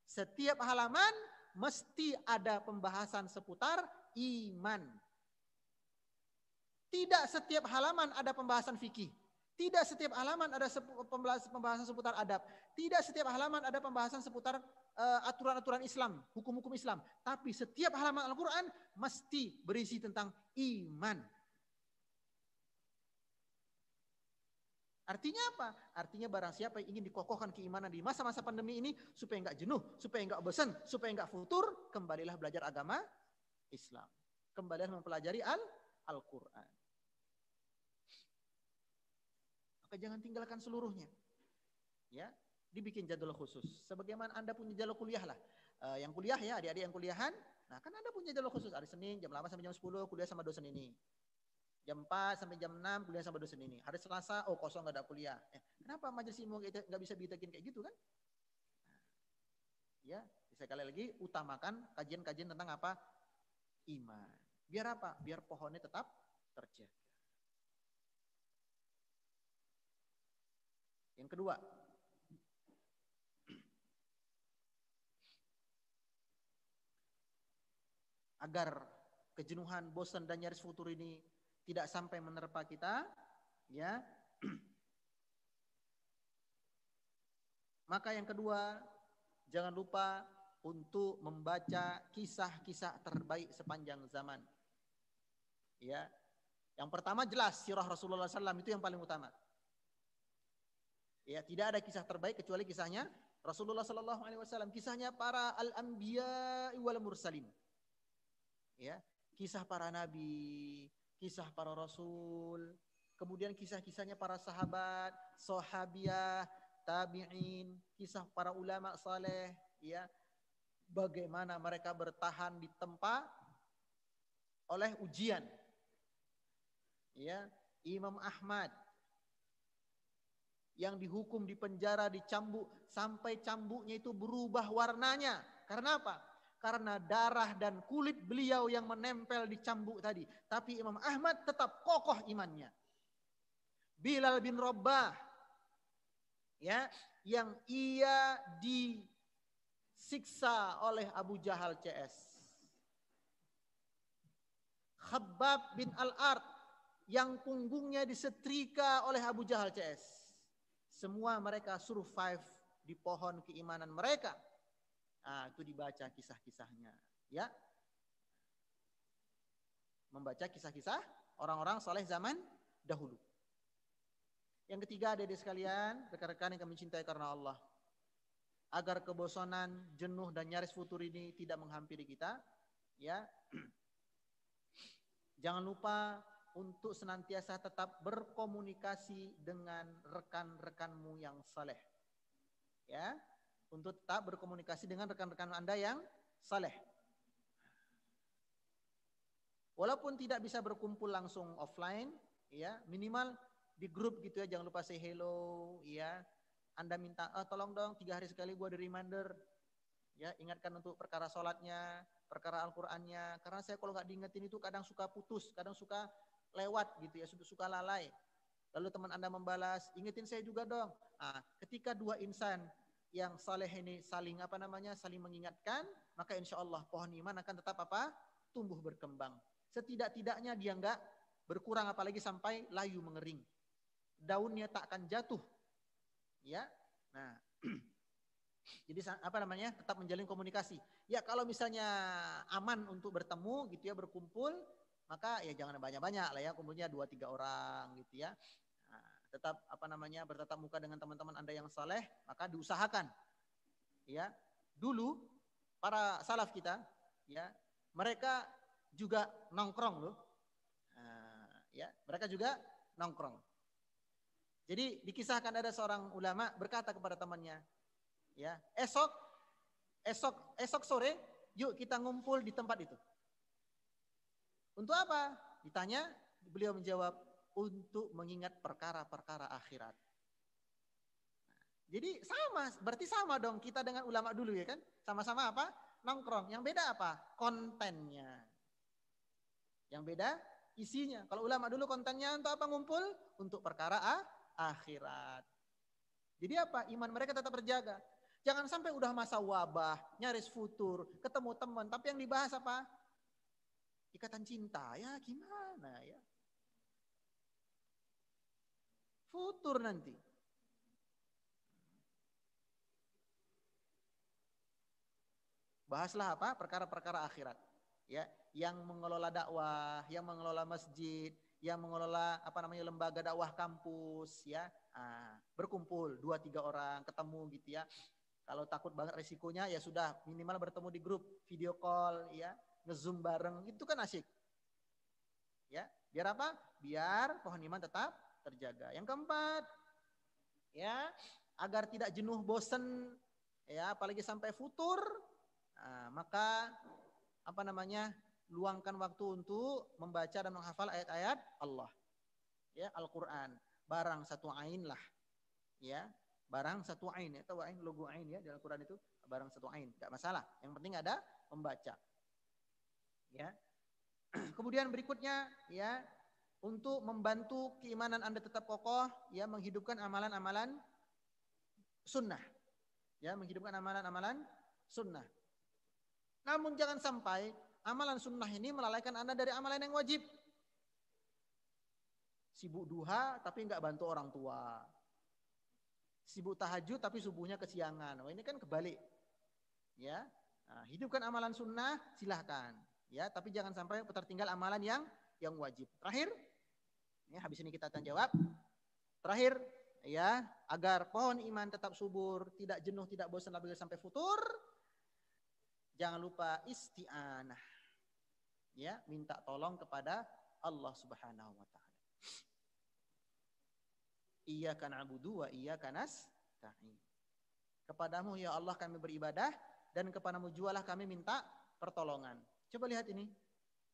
B: Setiap halaman mesti ada pembahasan seputar iman. Tidak setiap halaman ada pembahasan fikih. Tidak setiap halaman ada pembahasan seputar adab. Tidak setiap halaman ada pembahasan seputar aturan-aturan Islam, hukum-hukum Islam. Tapi setiap halaman Al-Quran mesti berisi tentang iman. Artinya apa? Artinya barang siapa yang ingin dikokohkan keimanan di masa-masa pandemi ini supaya enggak jenuh, supaya enggak bosan, supaya enggak futur, kembalilah belajar agama Islam. Kembalilah mempelajari Al-Quran. Maka jangan tinggalkan seluruhnya. Ya, dibikin jadwal khusus. Sebagaimana Anda punya jadwal kuliah lah. Yang kuliah ya, adik-adik yang kuliahan, nah kan Anda punya jadwal khusus. Hari Senin jam 8 sampai jam 10 kuliah sama dosen ini. Jam 4 sampai jam 6 kuliah sama dosen ini. Hari Selasa, oh kosong gak ada kuliah. Kenapa majelis ilmu gak bisa bitakin kayak gitu kan? Ya, sekali lagi utamakan kajian-kajian tentang apa? Iman. Biar apa? Biar pohonnya tetap terjaga. Yang kedua, agar kejenuhan, bosan dan nyaris futur ini tidak sampai menerpa kita, ya. Maka yang kedua, jangan lupa untuk membaca kisah-kisah terbaik sepanjang zaman. Ya, yang pertama jelas sirah Rasulullah SAW itu yang paling utama. Ya, tidak ada kisah terbaik kecuali kisahnya Rasulullah SAW, kisahnya para al-anbiya wal mursalin. Ya, kisah para nabi, kisah para rasul, kemudian kisah-kisahnya para sahabat, sahabiah, tabi'in, kisah para ulama saleh, ya. Bagaimana mereka bertahan di tempat oleh ujian. Ya, Imam Ahmad yang dihukum di penjara, dicambuk sampai cambuknya itu berubah warnanya. Karena apa? Karena darah dan kulit beliau yang menempel di cambuk tadi. Tapi Imam Ahmad tetap kokoh imannya. Bilal bin Rabah, ya, yang ia disiksa oleh Abu Jahal CS. Khabbab bin Al-Ard yang punggungnya disetrika oleh Abu Jahal CS. Semua mereka survive di pohon keimanan mereka. Itu dibaca kisah-kisahnya. Ya, membaca kisah-kisah orang-orang soleh zaman dahulu. Yang ketiga, adik-adik sekalian, rekan-rekan yang kami cintai karena Allah, agar kebosanan, jenuh dan nyaris futur ini tidak menghampiri kita, ya, jangan lupa untuk senantiasa tetap berkomunikasi dengan rekan-rekanmu yang saleh. Ya, untuk tetap berkomunikasi dengan rekan-rekan Anda yang saleh. Walaupun tidak bisa berkumpul langsung offline, ya, minimal di grup gitu ya, jangan lupa say hello, ya. Anda minta, tolong dong 3 hari sekali gue ada reminder, ya, ingatkan untuk perkara sholatnya, perkara Al-Qur'annya, karena saya kalau nggak diingetin itu kadang suka putus, kadang suka lewat gitu ya, suka lalai. Lalu teman Anda membalas, ingetin saya juga dong. Ketika dua insan yang saleh ini saling saling mengingatkan, maka insya Allah pohon iman akan tetap tumbuh berkembang. Setidak-tidaknya dia nggak berkurang, apalagi sampai layu mengering. Daunnya tak akan jatuh. Ya. Nah, jadi tetap menjalin komunikasi. Ya, kalau misalnya aman untuk bertemu gitu ya, berkumpul, maka ya jangan banyak-banyak lah ya, kumpulnya 2-3 orang gitu ya. Nah, tetap bertatap muka dengan teman-teman Anda yang saleh, maka diusahakan. Ya. Dulu para salaf kita, ya, mereka juga nongkrong loh. Ya, mereka juga nongkrong. Jadi dikisahkan ada seorang ulama berkata kepada temannya, ya, esok sore yuk kita ngumpul di tempat itu. Untuk apa? Ditanya, beliau menjawab, untuk mengingat perkara-perkara akhirat. Jadi berarti sama dong kita dengan ulama dulu ya kan? Sama-sama apa? Nongkrong. Yang beda apa? Kontennya. Yang beda isinya. Kalau ulama dulu kontennya untuk apa ngumpul? Untuk perkara akhirat. Jadi apa? Iman mereka tetap terjaga. Jangan sampai udah masa wabah, nyaris futur, ketemu teman, tapi yang dibahas apa? Ikatan cinta. Ya gimana ya? Futur nanti. Bahaslah apa? Perkara-perkara akhirat. Ya, yang mengelola dakwah, yang mengelola masjid, yang mengelola lembaga dakwah kampus, ya, berkumpul 2-3 orang, ketemu gitu ya. Kalau takut banget resikonya, ya sudah minimal bertemu di grup video call, ya, nge-zoom bareng, itu kan asik. Ya, biar apa? Biar pohon iman tetap terjaga. Yang keempat, ya, agar tidak jenuh bosen, ya, apalagi sampai futur, maka luangkan waktu untuk membaca dan menghafal ayat-ayat Allah, ya, Al-Quran. Barang satu ain lah, ya, barang satu ain, ya, tahu ain, logo ain ya di Al-Quran itu, barang satu ain, nggak masalah. Yang penting ada membaca, ya. Kemudian berikutnya, ya, untuk membantu keimanan Anda tetap kokoh, ya, menghidupkan amalan-amalan sunnah, ya, menghidupkan amalan-amalan sunnah. Namun jangan sampai amalan sunnah ini melalaikan Anda dari amalan yang wajib. Sibuk duha tapi nggak bantu orang tua. Sibuk tahajud tapi subuhnya kesiangan. Ini kan kebalik. Ya, hidupkan amalan sunnah silahkan. Ya, tapi jangan sampai tertinggal amalan yang wajib. Terakhir, ya, habis ini kita tanya jawab. Terakhir, ya, agar pohon iman tetap subur, tidak jenuh, tidak bosan sampai futur. Jangan lupa isti'anah. Ya, minta tolong kepada Allah Subhanahu wa taala. Iyyaka na'budu wa iyyaka nasta'in. Kepadamu ya Allah kami beribadah dan kepadamu jualah kami minta pertolongan. Coba lihat ini.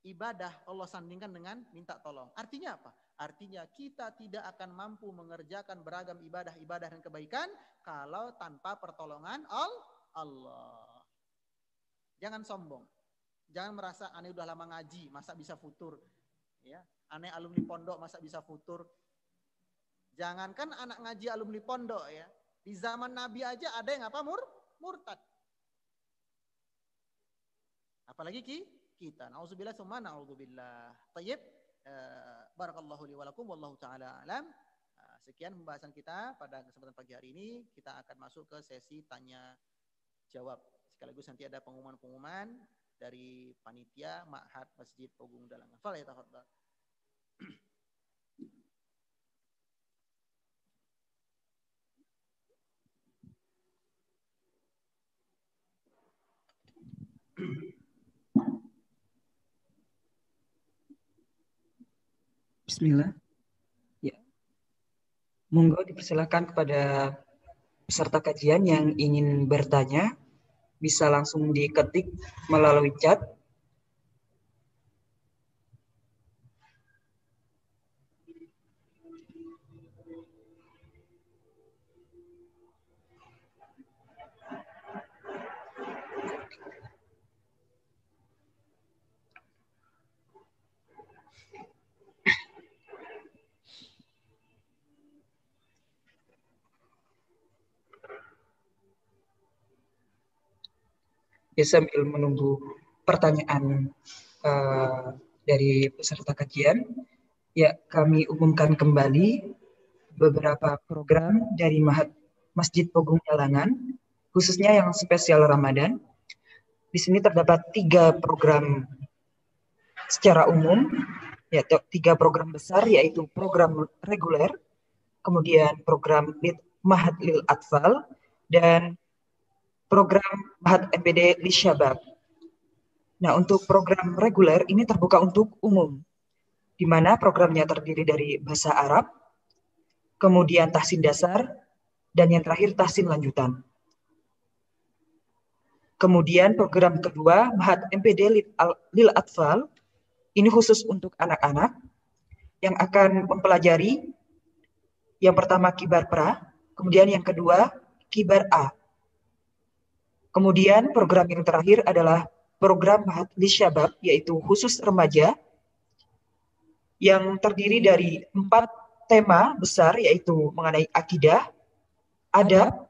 B: Ibadah Allah sandingkan dengan minta tolong. Artinya apa? Artinya kita tidak akan mampu mengerjakan beragam ibadah-ibadah dan kebaikan kalau tanpa pertolongan Allah. Jangan sombong. Jangan merasa aneh udah lama ngaji, masa bisa futur. Ya, aneh alumni pondok, masa bisa futur. Jangankan anak ngaji alumni pondok ya. Di zaman Nabi aja ada yang murtad. Apalagi kita. Nauzubillah tsumma naudzubillah. Thayyib. Barakallahu li wa lakum wallahu taala alam. Sekian pembahasan kita pada kesempatan pagi hari ini. Kita akan masuk ke sesi tanya jawab. Sekaligus nanti ada pengumuman-pengumuman dari panitia Ma'had Masjid Pogung Dalangan. Fala ya tafadhal.
A: Bismillah. Ya. Monggo dipersilakan kepada peserta kajian yang ingin bertanya, bisa langsung diketik melalui chat. Ya, sambil menunggu pertanyaan dari peserta kajian, ya kami umumkan kembali beberapa program dari Masjid Pogung Dalangan, khususnya yang spesial Ramadan. Di sini terdapat 3 program secara umum, ya 3 program besar, yaitu program reguler, kemudian program Ma'had Lil Atfal, dan program Ma'had MPD Lisyabab. Nah, untuk program reguler ini terbuka untuk umum, di mana programnya terdiri dari bahasa Arab, kemudian tahsin dasar, dan yang terakhir tahsin lanjutan. Kemudian program kedua, Ma'had MPD Lil Atfal, ini khusus untuk anak-anak yang akan mempelajari yang pertama Kibar Pra, kemudian yang kedua Kibar A. Kemudian program yang terakhir adalah program Ma'had Lisyabab, yaitu khusus remaja, yang terdiri dari 4 tema besar, yaitu mengenai akidah, adab,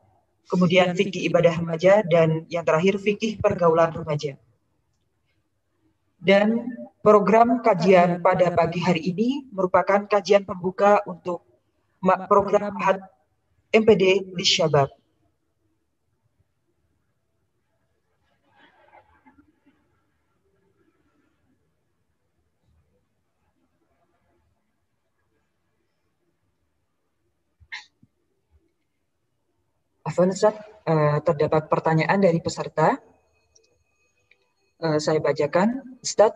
A: kemudian fikih ibadah remaja, dan yang terakhir fikih pergaulan remaja. Dan program kajian pada pagi hari ini merupakan kajian pembuka untuk program Ma'had MPD Lisyabab. Afwan Ustaz, terdapat pertanyaan dari peserta. Saya bacakan. Ustaz,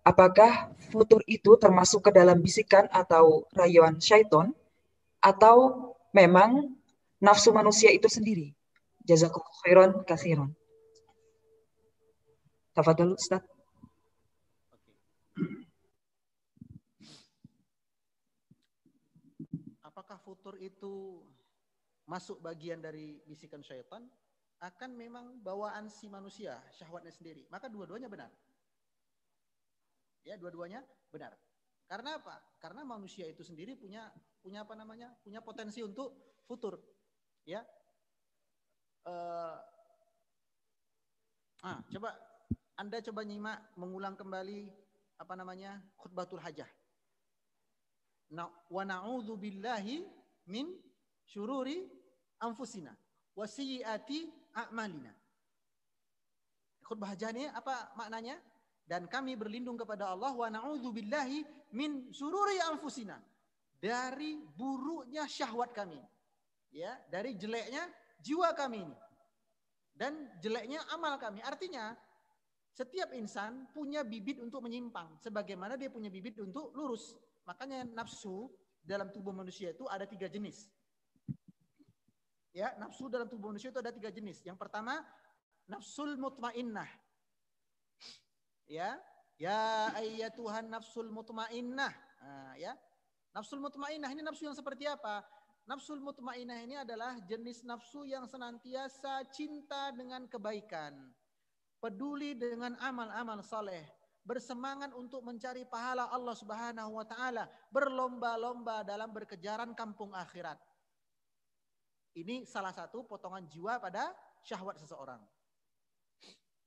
A: apakah futur itu termasuk ke dalam bisikan atau rayuan syaiton, atau memang nafsu manusia itu sendiri? Jazakumullah khairan katsiran. Tafadhol Ustaz.
B: Apakah futur itu masuk bagian dari bisikan syaitan? Akan memang bawaan si manusia, syahwatnya sendiri. Maka dua-duanya benar. Ya, dua-duanya benar. Karena apa? Karena manusia itu sendiri punya apa namanya? Punya potensi untuk futur. Ya. Anda coba nyimak, mengulang kembali apa namanya? Khutbatul hajah. Wa na'udzu billahi min syururi anfusina wa sayyiati a'malina. Khutbah hajah ini apa maknanya? Dan kami berlindung kepada Allah, wa na'udzu billahi min syururi anfusina, dari buruknya syahwat kami. Ya, dari jeleknya jiwa kami ini. Dan jeleknya amal kami. Artinya setiap insan punya bibit untuk menyimpang, sebagaimana dia punya bibit untuk lurus. Makanya nafsu dalam tubuh manusia itu ada 3 jenis. Ya, nafsu dalam tubuh manusia itu ada 3 jenis. Yang pertama, nafsul mutmainnah. Ya, ya ayyatuhan nafsul mutmainnah. Nah, ya. Nafsul mutmainnah ini nafsu yang seperti apa? Nafsul mutmainnah ini adalah jenis nafsu yang senantiasa cinta dengan kebaikan, peduli dengan amal-amal saleh, bersemangat untuk mencari pahala Allah Subhanahu wa taala, berlomba-lomba dalam berkejaran kampung akhirat. Ini salah satu potongan jiwa pada syahwat seseorang.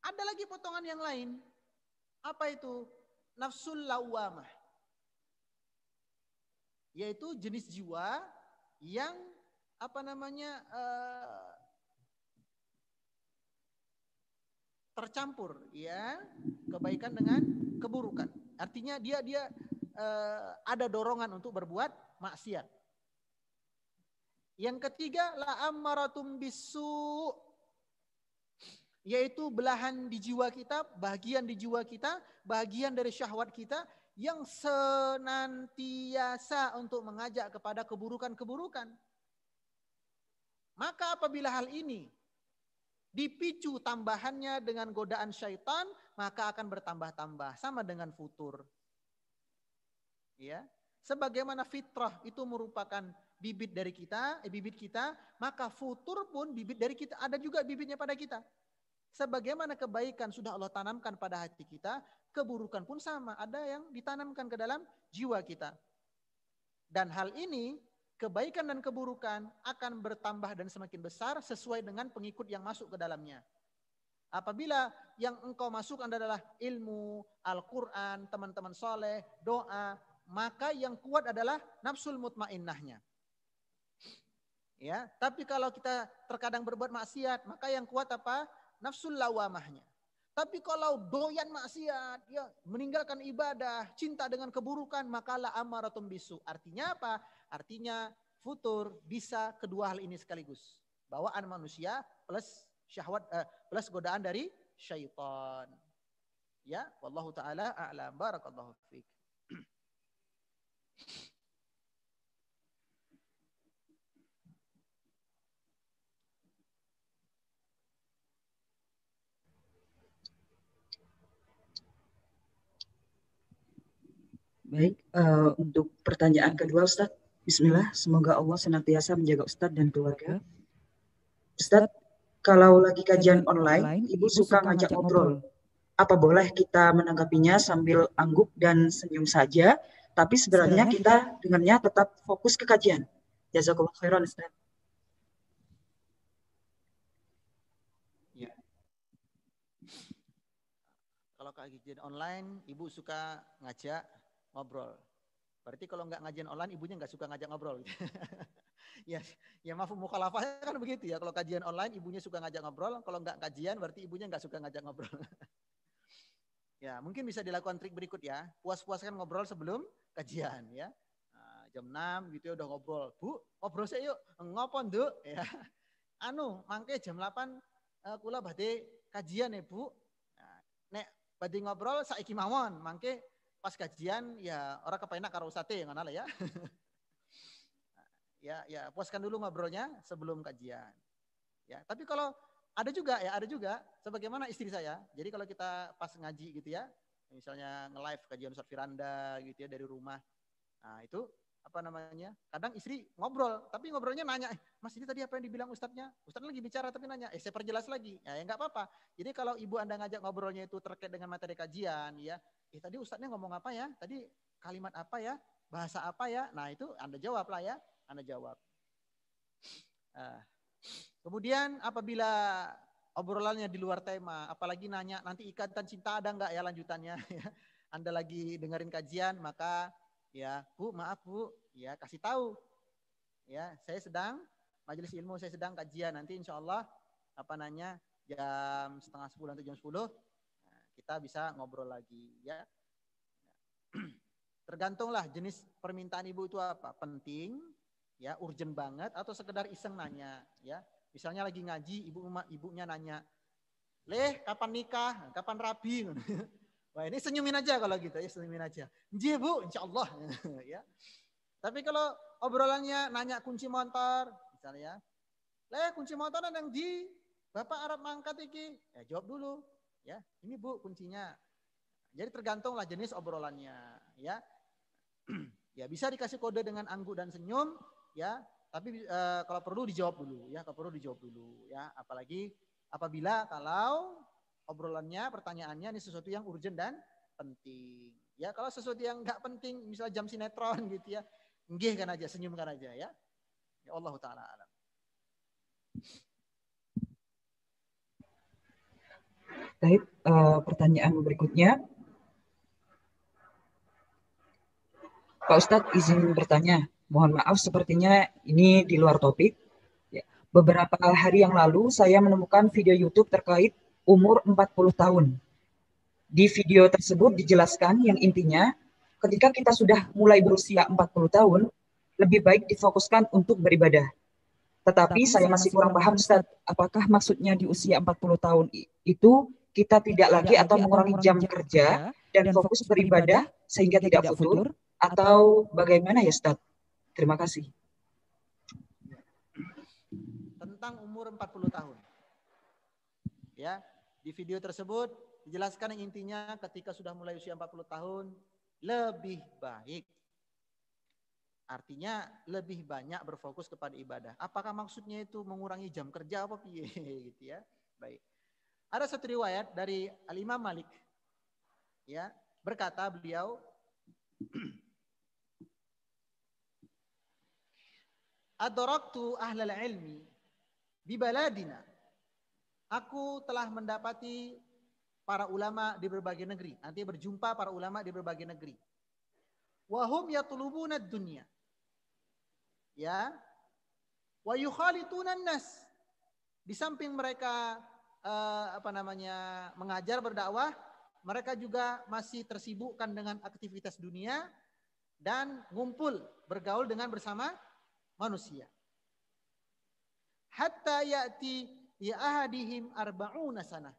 B: Ada lagi potongan yang lain. Apa itu? Nafsul lawamah. Yaitu jenis jiwa yang apa namanya tercampur, ya, kebaikan dengan keburukan. Artinya dia ada dorongan untuk berbuat maksiat. Yang ketiga, la ammaratum bisu, yaitu belahan di jiwa kita, bagian di jiwa kita, bagian dari syahwat kita yang senantiasa untuk mengajak kepada keburukan-keburukan. Maka apabila hal ini dipicu tambahannya dengan godaan syaitan, maka akan bertambah-tambah, sama dengan futur. Ya, sebagaimana fitrah itu merupakan bibit dari kita, bibit kita, maka futur pun bibit dari kita, ada juga bibitnya pada kita. Sebagaimana kebaikan sudah Allah tanamkan pada hati kita, keburukan pun sama, ada yang ditanamkan ke dalam jiwa kita. Dan hal ini, kebaikan dan keburukan akan bertambah dan semakin besar sesuai dengan pengikut yang masuk ke dalamnya. Apabila yang engkau masukkan adalah ilmu, Al-Quran, teman-teman soleh, doa, maka yang kuat adalah nafsul mutmainnahnya. Ya, tapi kalau kita terkadang berbuat maksiat, maka yang kuat apa? Nafsul lawamahnya. Tapi kalau doyan maksiat, ya meninggalkan ibadah, cinta dengan keburukan, maka la amaratum bisu. Artinya apa? Artinya futur bisa kedua hal ini sekaligus. Bawaan manusia plus syahwat, plus godaan dari syaitan. Ya, wallahu taala a'lam. Barakallahu fiik.
A: Baik, untuk pertanyaan kedua Ustadz, Bismillah, semoga Allah senantiasa menjaga Ustadz dan keluarga. Ustadz, kalau lagi kajian online, Ibu suka ngajak ngobrol. Apa boleh kita menanggapinya sambil angguk dan senyum saja, tapi sebenarnya kita dengarnya tetap fokus ke kajian. Jazakallah khairan Ustadz.
B: Ya. Kalau kajian online, Ibu suka ngajak ngobrol. Berarti kalau nggak ngajian online, ibunya nggak suka ngajak ngobrol. Ya mafhum mukhalafahnya kan begitu ya. Kalau kajian online, ibunya suka ngajak ngobrol. Kalau nggak kajian, berarti ibunya nggak suka ngajak ngobrol. Ya, mungkin bisa dilakukan trik berikut ya. Puas-puaskan ngobrol sebelum kajian ya. Nah, jam 6 gitu ya udah ngobrol. Bu, ngobrol saya yuk. Ngopo nduk ya. Mangke jam 8 kula badhe kajian ya, Bu. Nah, nek badhe ngobrol saiki mawon, mangke pas kajian ya orang kepenak karo usate ngono lah ya. Ya puaskan dulu ngobrolnya sebelum kajian. Ya, tapi kalau ada juga sebagaimana istri saya. Jadi kalau kita pas ngaji gitu ya, misalnya nge-live kajian Ustadz Firanda gitu ya dari rumah. Nah, itu apa namanya? Kadang istri ngobrol, tapi ngobrolnya nanya, "Mas, ini tadi apa yang dibilang ustadznya?" Ustadz lagi bicara tapi nanya, saya perjelas lagi. Ya enggak apa-apa. Jadi kalau ibu Anda ngajak ngobrolnya itu terkait dengan materi kajian ya, tadi ustadznya ngomong apa ya? Tadi kalimat apa ya? Bahasa apa ya? Nah, itu Anda jawab lah ya. Anda jawab. Kemudian apabila obrolannya di luar tema, apalagi nanya nanti ikatan cinta ada enggak ya lanjutannya ya. Anda lagi dengerin kajian, maka ya, Bu, maaf Bu, ya kasih tahu. Ya, saya sedang majelis ilmu, saya sedang kajian. Nanti insya Allah jam setengah 10 atau jam 10 kita bisa ngobrol lagi ya. Tergantunglah jenis permintaan ibu itu apa, penting ya, urgent banget atau sekedar iseng nanya ya. Misalnya lagi ngaji, ibunya nanya, "Leh, kapan nikah? Kapan rabi?" Wah, ini senyumin aja kalau gitu ya, senyumin aja. "Nggih, Bu, insyaallah." Ya. Tapi kalau obrolannya nanya kunci motor, misalnya, "Leh, kunci motor nang di Bapak arep mangkat iki." Ya, jawab dulu, ya. "Ini Bu kuncinya." Jadi tergantunglah jenis obrolannya, ya. Ya bisa dikasih kode dengan angguk dan senyum, ya. Tapi kalau perlu dijawab dulu, ya. Kalau perlu dijawab dulu, ya. Apalagi apabila kalau obrolannya, pertanyaannya ini sesuatu yang urgent dan penting. Ya, kalau sesuatu yang nggak penting, misalnya jam sinetron gitu ya, nggih kan aja, senyumkan aja ya. Ya Allah taala alam.
A: Baik, pertanyaan berikutnya. Pak Ustadz izin bertanya, mohon maaf sepertinya ini di luar topik. Ya. Beberapa hari yang lalu saya menemukan video YouTube terkait umur 40 tahun. Di video tersebut dijelaskan yang intinya ketika kita sudah mulai berusia 40 tahun, lebih baik difokuskan untuk beribadah. Tetapi saya masih kurang paham, Ustaz, apakah maksudnya di usia 40 tahun itu kita tidak lagi atau mengurangi jam kerja dan fokus beribadah sehingga tidak futur, atau bagaimana ya, Ustaz? Terima kasih.
B: Tentang umur 40 tahun. Ya, di video tersebut dijelaskan yang intinya ketika sudah mulai usia 40 tahun lebih baik. Artinya lebih banyak berfokus kepada ibadah. Apakah maksudnya itu mengurangi jam kerja apa piye gitu ya? Baik. Ada satu riwayat dari Al-Imam Malik. Ya, berkata beliau Adraktu ahlal ilmi di baladina. Aku telah mendapati para ulama di berbagai negeri. Nanti berjumpa para ulama di berbagai negeri. Wahum yatlubuna dunya. Ya. Wa yukhalituna nas. Di samping mereka mengajar berdakwah, mereka juga masih tersibukkan dengan aktivitas dunia dan ngumpul bergaul dengan bersama manusia. Hatta ya'ti ya ahadihim arba'una sanah.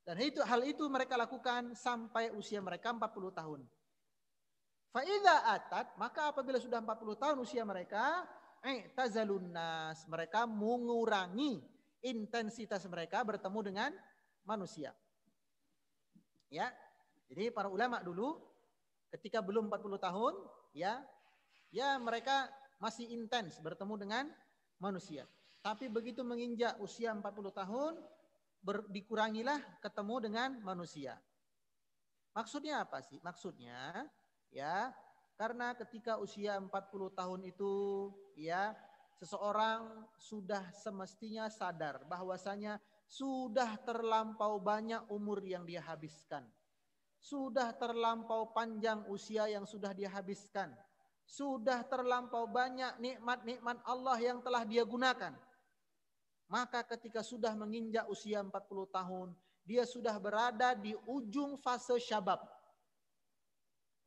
B: Dan hal itu mereka lakukan sampai usia mereka 40 tahun. Fa'idha atat, maka apabila sudah 40 tahun usia mereka, i'tazalun nas, mereka mengurangi intensitas mereka bertemu dengan manusia. Ya. Jadi para ulama dulu ketika belum 40 tahun, ya mereka masih intens bertemu dengan manusia. Tapi begitu menginjak usia 40 tahun, dikurangilah ketemu dengan manusia. Maksudnya apa sih? Maksudnya ya, karena ketika usia 40 tahun itu ya, seseorang sudah semestinya sadar bahwasanya sudah terlampau banyak umur yang dia habiskan. Sudah terlampau panjang usia yang sudah dia habiskan. Sudah terlampau banyak nikmat-nikmat Allah yang telah dia gunakan. Maka ketika sudah menginjak usia 40 tahun, dia sudah berada di ujung fase syabab.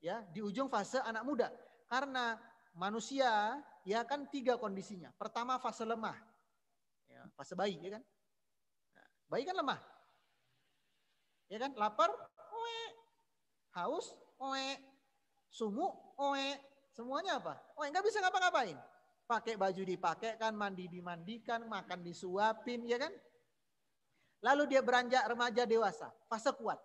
B: Ya, di ujung fase anak muda. Karena manusia ya kan 3 kondisinya. Pertama fase lemah. Ya, fase bayi ya kan. Nah, bayi kan lemah. Ya kan, lapar, oe. Haus, oe. Sumuk, oe. Semuanya apa? Oe, enggak bisa ngapa-ngapain. Pakai baju dipakai kan, mandi dimandikan, makan disuapin, ya kan? Lalu dia beranjak remaja dewasa, fase kuat.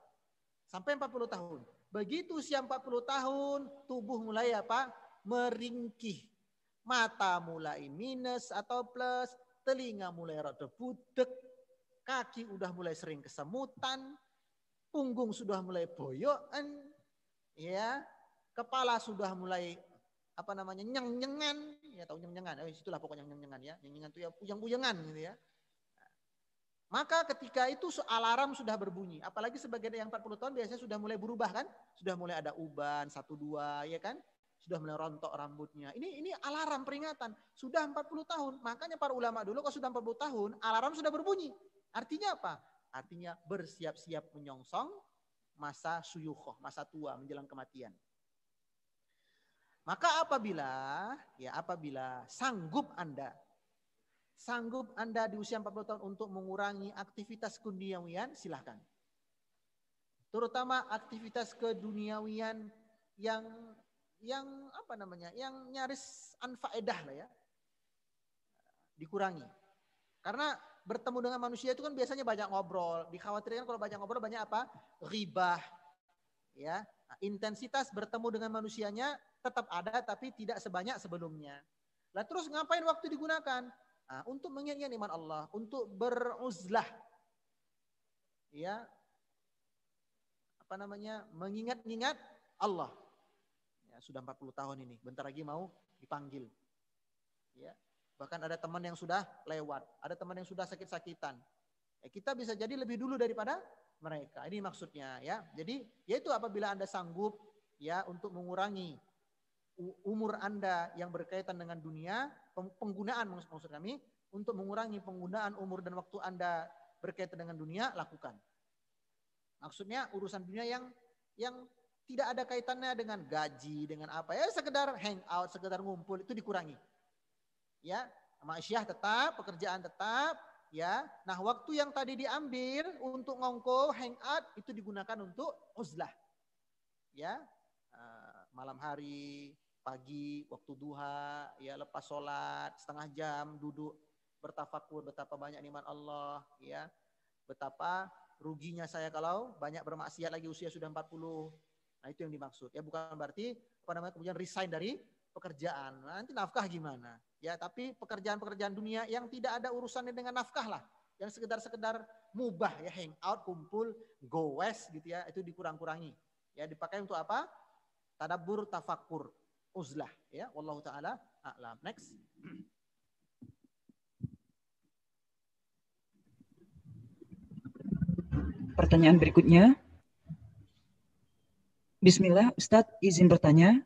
B: Sampai 40 tahun. Begitu usia 40 tahun, tubuh mulai apa? Meringkih. Mata mulai minus atau plus, telinga mulai rada budek, kaki udah mulai sering kesemutan, punggung sudah mulai boyokan, ya, kepala sudah mulai nyeng-nyengan, ya tahu nyeng-nyengan, situlah pokoknya nyeng-nyengan ya, nyeng-nyengan itu ya puyeng-puyengan gitu ya. Maka ketika itu alarm sudah berbunyi, apalagi sebagian yang 40 tahun biasanya sudah mulai berubah kan, sudah mulai ada uban 1 2 ya kan, sudah mulai rontok rambutnya. Ini alarm peringatan, sudah 40 tahun. Makanya para ulama dulu kalau sudah 40 tahun, alarm sudah berbunyi. Artinya apa? Artinya bersiap-siap menyongsong masa suyukhoh, masa tua menjelang kematian. Maka apabila sanggup Anda di usia 40 tahun untuk mengurangi aktivitas keduniawian, silahkan. Terutama aktivitas keduniawian yang nyaris anfaedah lah ya. Dikurangi. Karena bertemu dengan manusia itu kan biasanya banyak ngobrol. Dikhawatirkan kalau banyak ngobrol banyak apa? Ghibah. Ya, intensitas bertemu dengan manusianya tetap ada tapi tidak sebanyak sebelumnya. Lah terus ngapain waktu digunakan? Nah, untuk mengingat iman Allah, untuk beruzlah. Ya. Mengingat-ingat Allah. Ya, sudah 40 tahun ini, bentar lagi mau dipanggil. Ya. Bahkan ada teman yang sudah lewat, ada teman yang sudah sakit-sakitan. Ya, kita bisa jadi lebih dulu daripada mereka. Ini maksudnya ya. Jadi yaitu apabila Anda sanggup ya untuk mengurangi umur Anda yang berkaitan dengan dunia, penggunaan maksud kami untuk mengurangi penggunaan umur dan waktu Anda berkaitan dengan dunia, lakukan. Maksudnya urusan dunia yang tidak ada kaitannya dengan gaji, dengan apa. Ya sekedar hangout, sekedar ngumpul, itu dikurangi. Ya, ma'isyah tetap, pekerjaan tetap, ya. Nah, waktu yang tadi diambil untuk ngongko, hangout, itu digunakan untuk uzlah. Ya, malam hari, pagi, waktu duha, ya lepas sholat, setengah jam duduk bertafakur betapa banyak nikmat Allah, ya. Betapa ruginya saya kalau banyak bermaksiat lagi usia sudah 40. Nah, itu yang dimaksud. Ya bukan berarti kemudian resign dari pekerjaan. Nah, nanti nafkah gimana? Ya, tapi pekerjaan-pekerjaan dunia yang tidak ada urusannya dengan nafkah lah. Yang sekedar-sekedar mubah ya, hangout, kumpul, go west gitu ya, itu dikurang-kurangi. Ya, dipakai untuk apa? Tadabbur, tafakkur, uzlah ya. Wallahu taala a'lam. Next.
A: Pertanyaan berikutnya. Bismillah, Ustadz izin bertanya,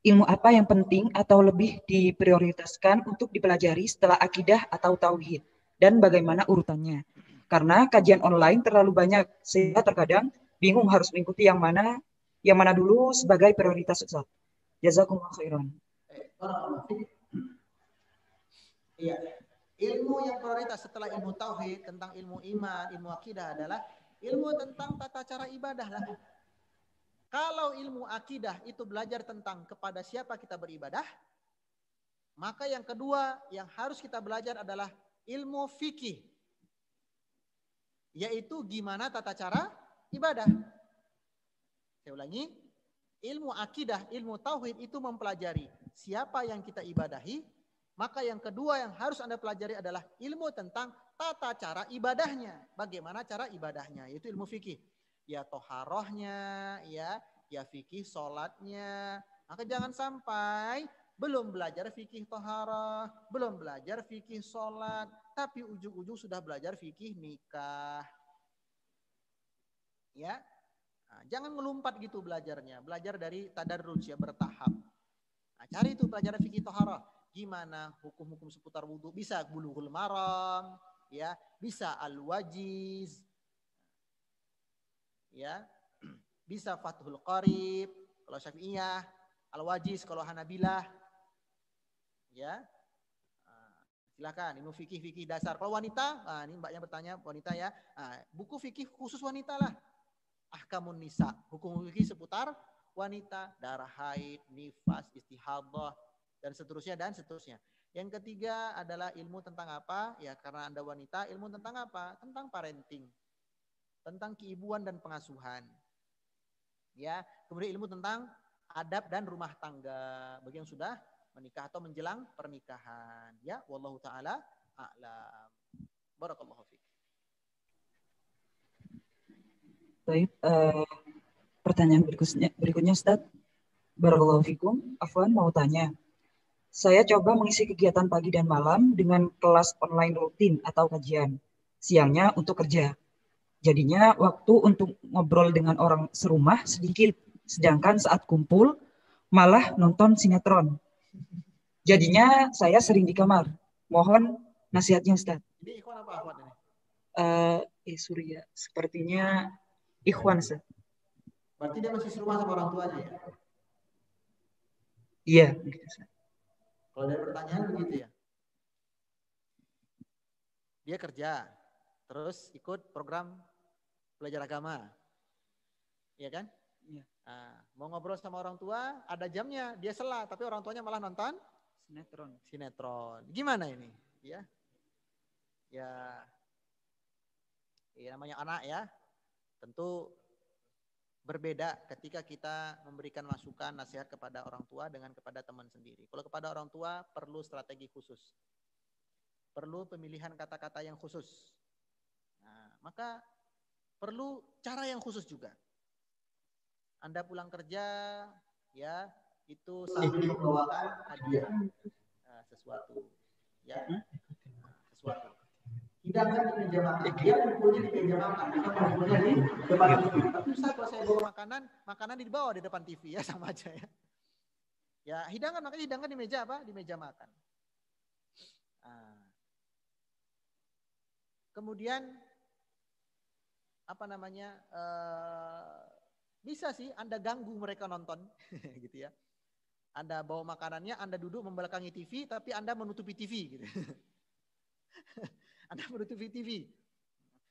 A: ilmu apa yang penting atau lebih diprioritaskan untuk dipelajari setelah akidah atau tauhid? Dan bagaimana urutannya? Karena kajian online terlalu banyak, sehingga terkadang bingung harus mengikuti yang mana dulu sebagai prioritas, Ustadz. Jazakumullah khairan.
B: Iya. Ilmu yang prioritas setelah ilmu tauhid, tentang ilmu iman, ilmu akidah adalah ilmu tentang tata cara ibadah lah. Kalau ilmu akidah itu belajar tentang kepada siapa kita beribadah, maka yang kedua yang harus kita belajar adalah ilmu fikih, yaitu gimana tata cara ibadah. Saya ulangi, ilmu akidah, ilmu tauhid itu mempelajari siapa yang kita ibadahi, maka yang kedua yang harus Anda pelajari adalah ilmu tentang tata cara ibadahnya. Bagaimana cara ibadahnya, yaitu ilmu fikih. Ya toharohnya, ya fikih sholatnya. Maka jangan sampai belum belajar fikih toharoh, belum belajar fikih sholat, tapi ujung-ujung sudah belajar fikih nikah. Ya, nah, jangan melompat gitu belajarnya. Belajar dari tadarruj ya, bertahap. Nah, cari itu pelajaran fikih toharoh. Gimana hukum-hukum seputar wudhu, bisa bulughul maram, ya, bisa al-wajiz, ya, bisa fathul qarib kalau Syafi'iyah, al-wajiz kalau Hanabilah, ya. Silakan ilmu fikih dasar. Kalau wanita, ini mbaknya bertanya wanita ya, buku fikih khusus wanita lah. Ahkamun nisa, hukum fikih seputar wanita, darah haid, nifas, istihadah, dan seterusnya. Yang ketiga adalah ilmu tentang apa? Ya karena Anda wanita, ilmu tentang apa? Tentang parenting, tentang keibuan dan pengasuhan. Ya, kemudian ilmu tentang adab dan rumah tangga bagi yang sudah menikah atau menjelang pernikahan. Ya, wallahu taala a'lam. Barakallahu fiik.
A: Baik, pertanyaan berikutnya Ustaz. Barakallahu fikum. Afwan mau tanya. Saya coba mengisi kegiatan pagi dan malam dengan kelas online rutin atau kajian. Siangnya untuk kerja. Jadinya waktu untuk ngobrol dengan orang serumah sedikit. Sedangkan saat kumpul malah nonton sinetron. Jadinya saya sering di kamar. Mohon nasihatnya Ustaz.
B: Ini ikhwan apa akhwat ini?
A: Surya. Sepertinya ikhwan Ustaz.
B: Berarti dia masih serumah sama orang tuanya ya?
A: Iya.
B: Kalau dari pertanyaan begitu ya. Dia kerja, terus ikut program belajar agama. Iya kan? Iya. Mau ngobrol sama orang tua, ada jamnya, dia sela, tapi orang tuanya malah nonton sinetron. Gimana ini? Ya. Ya namanya anak ya. Tentu berbeda ketika kita memberikan masukan, nasihat kepada orang tua dengan kepada teman sendiri. Kalau kepada orang tua perlu strategi khusus. Perlu pemilihan kata-kata yang khusus. Nah, maka perlu cara yang khusus juga. Anda pulang kerja, ya, itu sambil membawakan hadiah sesuatu. Ya, sesuatu. Hidangan di meja makan. Dia kumpulnya di meja makan. Kumpulnya di depan TV. Tapi Ustaz kalau saya bawa makanan dibawa di depan TV ya, sama aja ya. Ya makanya hidangan di meja apa? Di meja makan. Kemudian bisa sih Anda ganggu mereka nonton gitu ya. Anda bawa makanannya, Anda duduk membelakangi TV, tapi Anda menutupi TV gitu. Anda menutupi TV.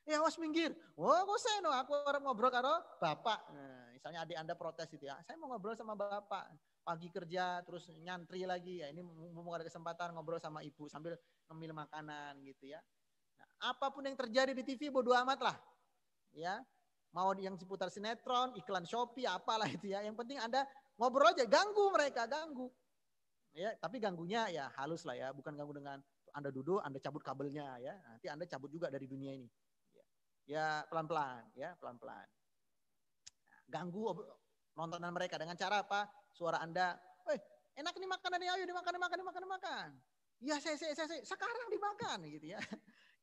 B: Ya awas minggir. Oh, kok saya no, aku orang ngobrol karo bapak. Nah, misalnya adik Anda protes gitu ya. Saya mau ngobrol sama bapak. Pagi kerja terus nyantri lagi ya. Ini mau ada kesempatan ngobrol sama ibu sambil ngemil makanan gitu ya. Nah, apapun yang terjadi di TV bodo amat lah. Ya. Mau yang seputar sinetron, iklan Shopee, apalah itu ya. Yang penting Anda ngobrol aja, ganggu mereka, ganggu. Ya, tapi ganggunya ya halus lah ya, bukan ganggu dengan Anda duduk, Anda cabut kabelnya ya. Nanti Anda cabut juga dari dunia ini. Ya pelan-pelan, ya pelan-pelan. Ganggu nontonan mereka dengan cara apa? Suara Anda, enak nih makanan nih, ayo dimakan. Ya saya sekarang dimakan gitu ya.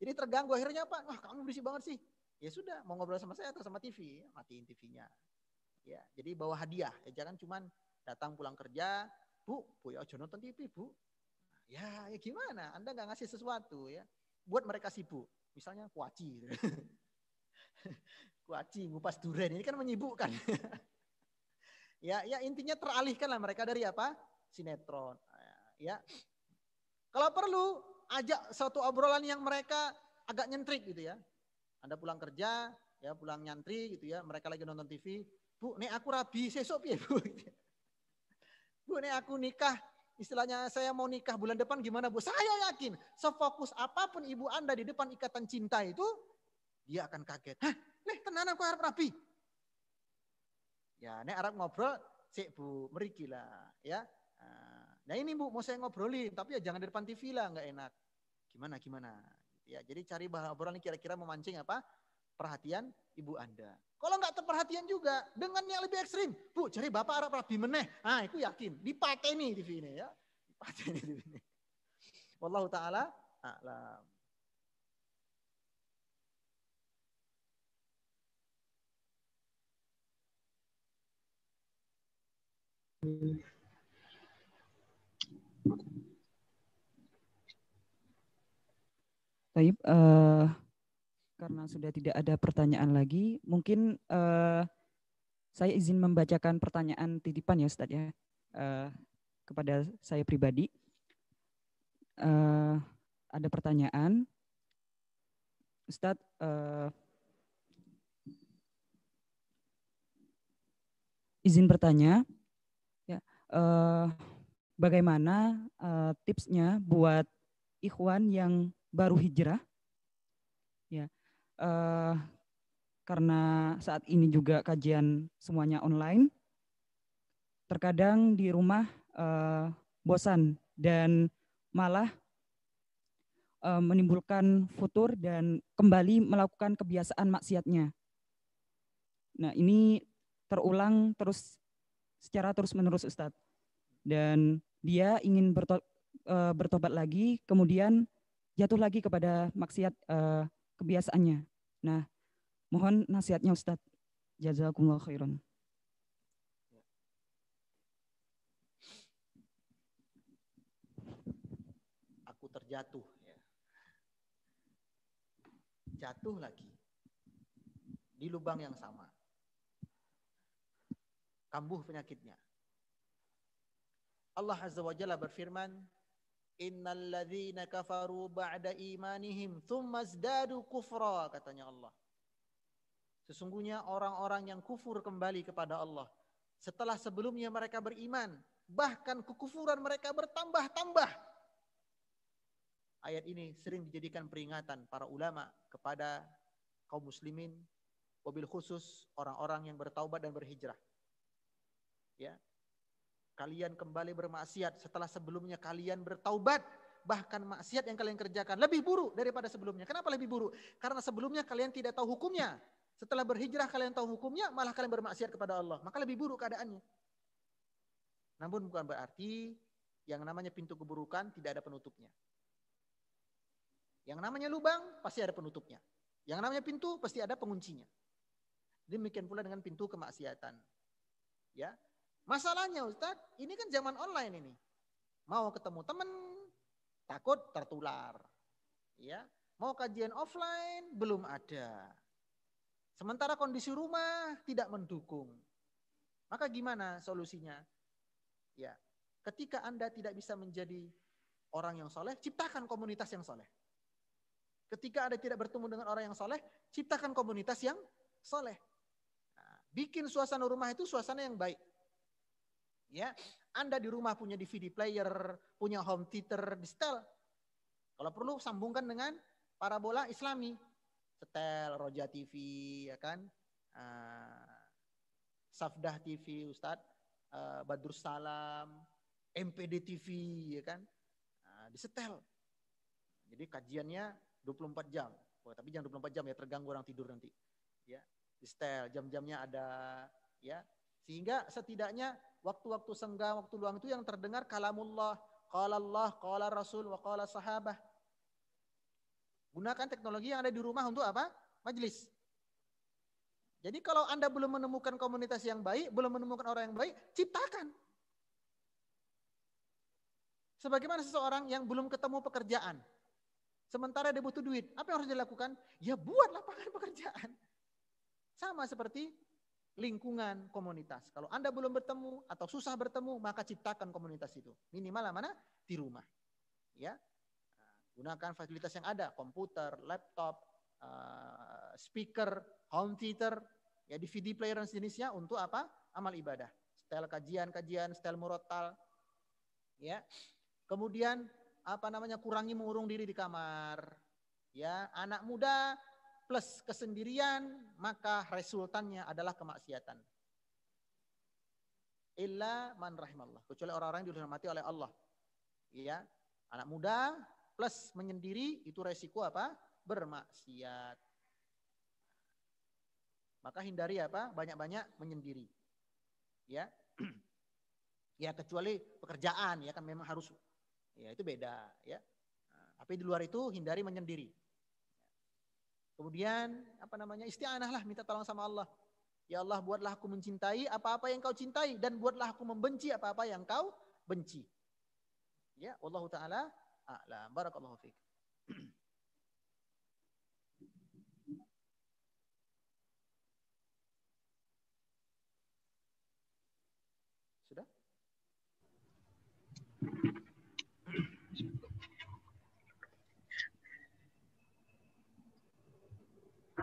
B: Jadi terganggu akhirnya apa? Wah kamu berisik banget sih. Ya sudah, mau ngobrol sama saya atau sama TV, ya, matiin TV-nya. Ya, jadi bawa hadiah, ya jangan cuman datang pulang kerja, Bu ya aja nonton TV, Bu. Ya gimana? Anda nggak ngasih sesuatu ya. Buat mereka sibuk. Misalnya kuaci. Kuaci, ngupas durian ini kan menyibukkan. ya intinya teralihkan lah mereka dari apa? Sinetron. Ya. Kalau perlu ajak suatu obrolan yang mereka agak nyentrik gitu ya. Anda pulang kerja, ya pulang nyantri gitu ya, mereka lagi nonton TV. Bu, nek aku rabi sesok piye, Bu? Bu, nek aku nikah, istilahnya saya mau nikah bulan depan gimana, Bu? Saya yakin, sefokus apapun ibu Anda di depan ikatan cinta itu, dia akan kaget. Hah, nih tenanan aku harap rabi. Ya, nek Arab ngobrol, sik Bu, meriki lah, ya. Nah ini Bu, mau saya ngobrolin, tapi ya jangan di depan TV lah, nggak enak. Gimana? Ya, jadi cari bahan obrolan yang kira-kira memancing apa? Perhatian ibu Anda. Kalau nggak terperhatian juga, dengan yang lebih ekstrim, Bu, cari bapak Arab rabi meneh. Ah, aku yakin, dipateni TV ini ya. Dipateni TV ini. Wallahu ta'ala a'lam.
A: Taib, karena sudah tidak ada pertanyaan lagi, mungkin saya izin membacakan pertanyaan titipan ya Ustadz ya, kepada saya pribadi. Ada pertanyaan, Ustadz, izin bertanya, ya, bagaimana tipsnya buat ikhwan yang baru hijrah, ya, karena saat ini juga kajian semuanya online, terkadang di rumah bosan dan malah menimbulkan futur dan kembali melakukan kebiasaan maksiatnya. Nah ini terulang terus secara terus-menerus Ustadz. Dan dia ingin bertobat lagi, kemudian jatuh lagi kepada maksiat kebiasaannya. Nah, mohon nasihatnya Ustadz. Jazakumullah khairan.
B: Aku terjatuh. Ya. Jatuh lagi. Di lubang yang sama. Kambuh penyakitnya. Allah Azza wa Jalla berfirman, Innal ladzina kafaru ba'da imanihim thumma zdadu kufra, katanya Allah. Sesungguhnya orang-orang yang kufur kembali kepada Allah setelah sebelumnya mereka beriman, bahkan kekufuran mereka bertambah-tambah. Ayat ini sering dijadikan peringatan para ulama kepada kaum muslimin, wabil khusus orang-orang yang bertaubat dan berhijrah. Ya. Kalian kembali bermaksiat setelah sebelumnya kalian bertaubat, bahkan maksiat yang kalian kerjakan lebih buruk daripada sebelumnya. Kenapa lebih buruk? Karena sebelumnya kalian tidak tahu hukumnya. Setelah berhijrah kalian tahu hukumnya, malah kalian bermaksiat kepada Allah. Maka lebih buruk keadaannya. Namun bukan berarti yang namanya pintu keburukan tidak ada penutupnya. Yang namanya lubang pasti ada penutupnya. Yang namanya pintu pasti ada penguncinya. Demikian pula dengan pintu kemaksiatan. Ya. Masalahnya Ustaz, ini kan zaman online ini. Mau ketemu teman, takut tertular. Ya, mau kajian offline belum ada. Sementara kondisi rumah tidak mendukung. Maka gimana solusinya? Ya, ketika Anda tidak bisa menjadi orang yang soleh, ciptakan komunitas yang soleh. Ketika Anda tidak bertemu dengan orang yang soleh, ciptakan komunitas yang soleh. Nah, bikin suasana rumah itu suasana yang baik. Ya, Anda di rumah punya DVD player, punya home theater, di setel. Kalau perlu sambungkan dengan parabola Islami, setel Roja TV, ya kan, Safdah TV, Ustadz, Badrus Salam, MPD TV, ya kan, disetel. Jadi kajiannya 24 jam. Oh, tapi jangan 24 jam ya, terganggu orang tidur nanti. Ya, disetel, jam-jamnya ada, ya. Sehingga setidaknya waktu-waktu senggang, waktu luang itu yang terdengar kalamullah, qala Allah, qala Rasul, wa qala sahabah. Gunakan teknologi yang ada di rumah untuk apa? Majelis. Jadi kalau Anda belum menemukan komunitas yang baik, belum menemukan orang yang baik, ciptakan. Sebagaimana seseorang yang belum ketemu pekerjaan, sementara dia butuh duit, apa yang harus dilakukan? Ya buat lapangan pekerjaan. Sama seperti lingkungan komunitas. Kalau Anda belum bertemu atau susah bertemu, maka ciptakan komunitas itu. Minimal mana? Di rumah. Ya. Gunakan fasilitas yang ada, komputer, laptop, speaker, home theater, ya DVD player dan sejenisnya untuk apa? Amal ibadah. Setel kajian, setel murotal. Ya. Kemudian kurangi mengurung diri di kamar. Ya, anak muda plus kesendirian, maka resultannya adalah kemaksiatan. Illa man rahimallah, kecuali orang-orang yang dirahmati oleh Allah. Ya, anak muda plus menyendiri itu resiko apa? Bermaksiat. Maka hindari apa? Banyak-banyak menyendiri. Ya. Ya kecuali pekerjaan ya kan memang harus. Ya itu beda ya. Tapi di luar itu hindari menyendiri. Kemudian isti'anah lah, minta tolong sama Allah. Ya Allah, buatlah aku mencintai apa-apa yang kau cintai dan buatlah aku membenci apa-apa yang kau benci. Ya, wallahu taala a'lam. Barakallahu fiik. Sudah?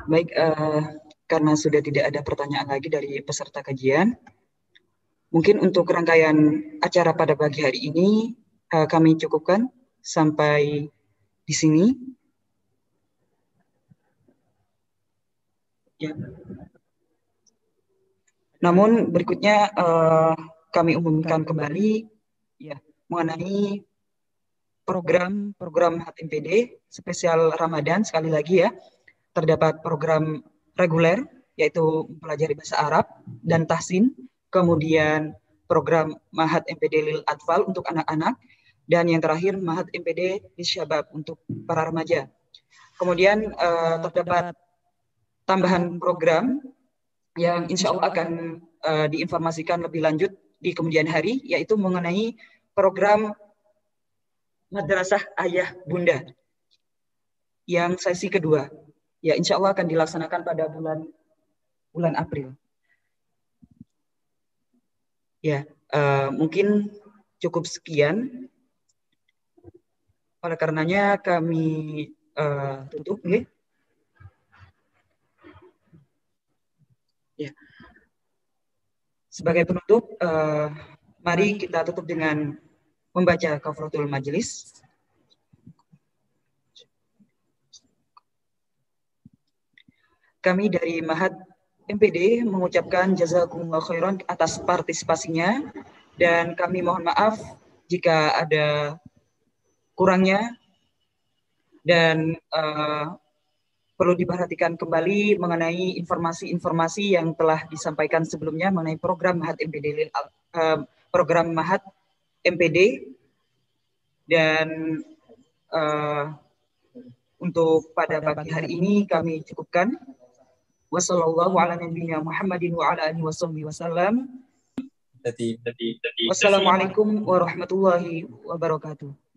A: Baik, karena sudah tidak ada pertanyaan lagi dari peserta kajian, mungkin untuk rangkaian acara pada pagi hari ini kami cukupkan sampai di sini. Ya. Namun berikutnya kami umumkan kembali ya mengenai program HMPD spesial Ramadan. Sekali lagi ya, terdapat program reguler yaitu mempelajari bahasa Arab dan tahsin, kemudian program Mahat MPD Lil Atfal untuk anak-anak, dan yang terakhir Mahat MPD Lisyabab untuk para remaja. Kemudian terdapat tambahan program yang insya Allah akan diinformasikan lebih lanjut di kemudian hari, yaitu mengenai program Madrasah Ayah Bunda yang sesi kedua. Ya, insya Allah akan dilaksanakan pada bulan April. Ya, mungkin cukup sekian. Oleh karenanya kami tutup. Okay? Ya. Sebagai penutup, mari kita tutup dengan membaca kafaratul majelis. Kami dari Mahat MPD mengucapkan jazakumullah khairan atas partisipasinya, dan kami mohon maaf jika ada kurangnya, dan perlu diperhatikan kembali mengenai informasi-informasi yang telah disampaikan sebelumnya mengenai program Mahat MPD, dan untuk pada pagi hari ini kami cukupkan. Wassalamualaikum warahmatullahi wabarakatuh.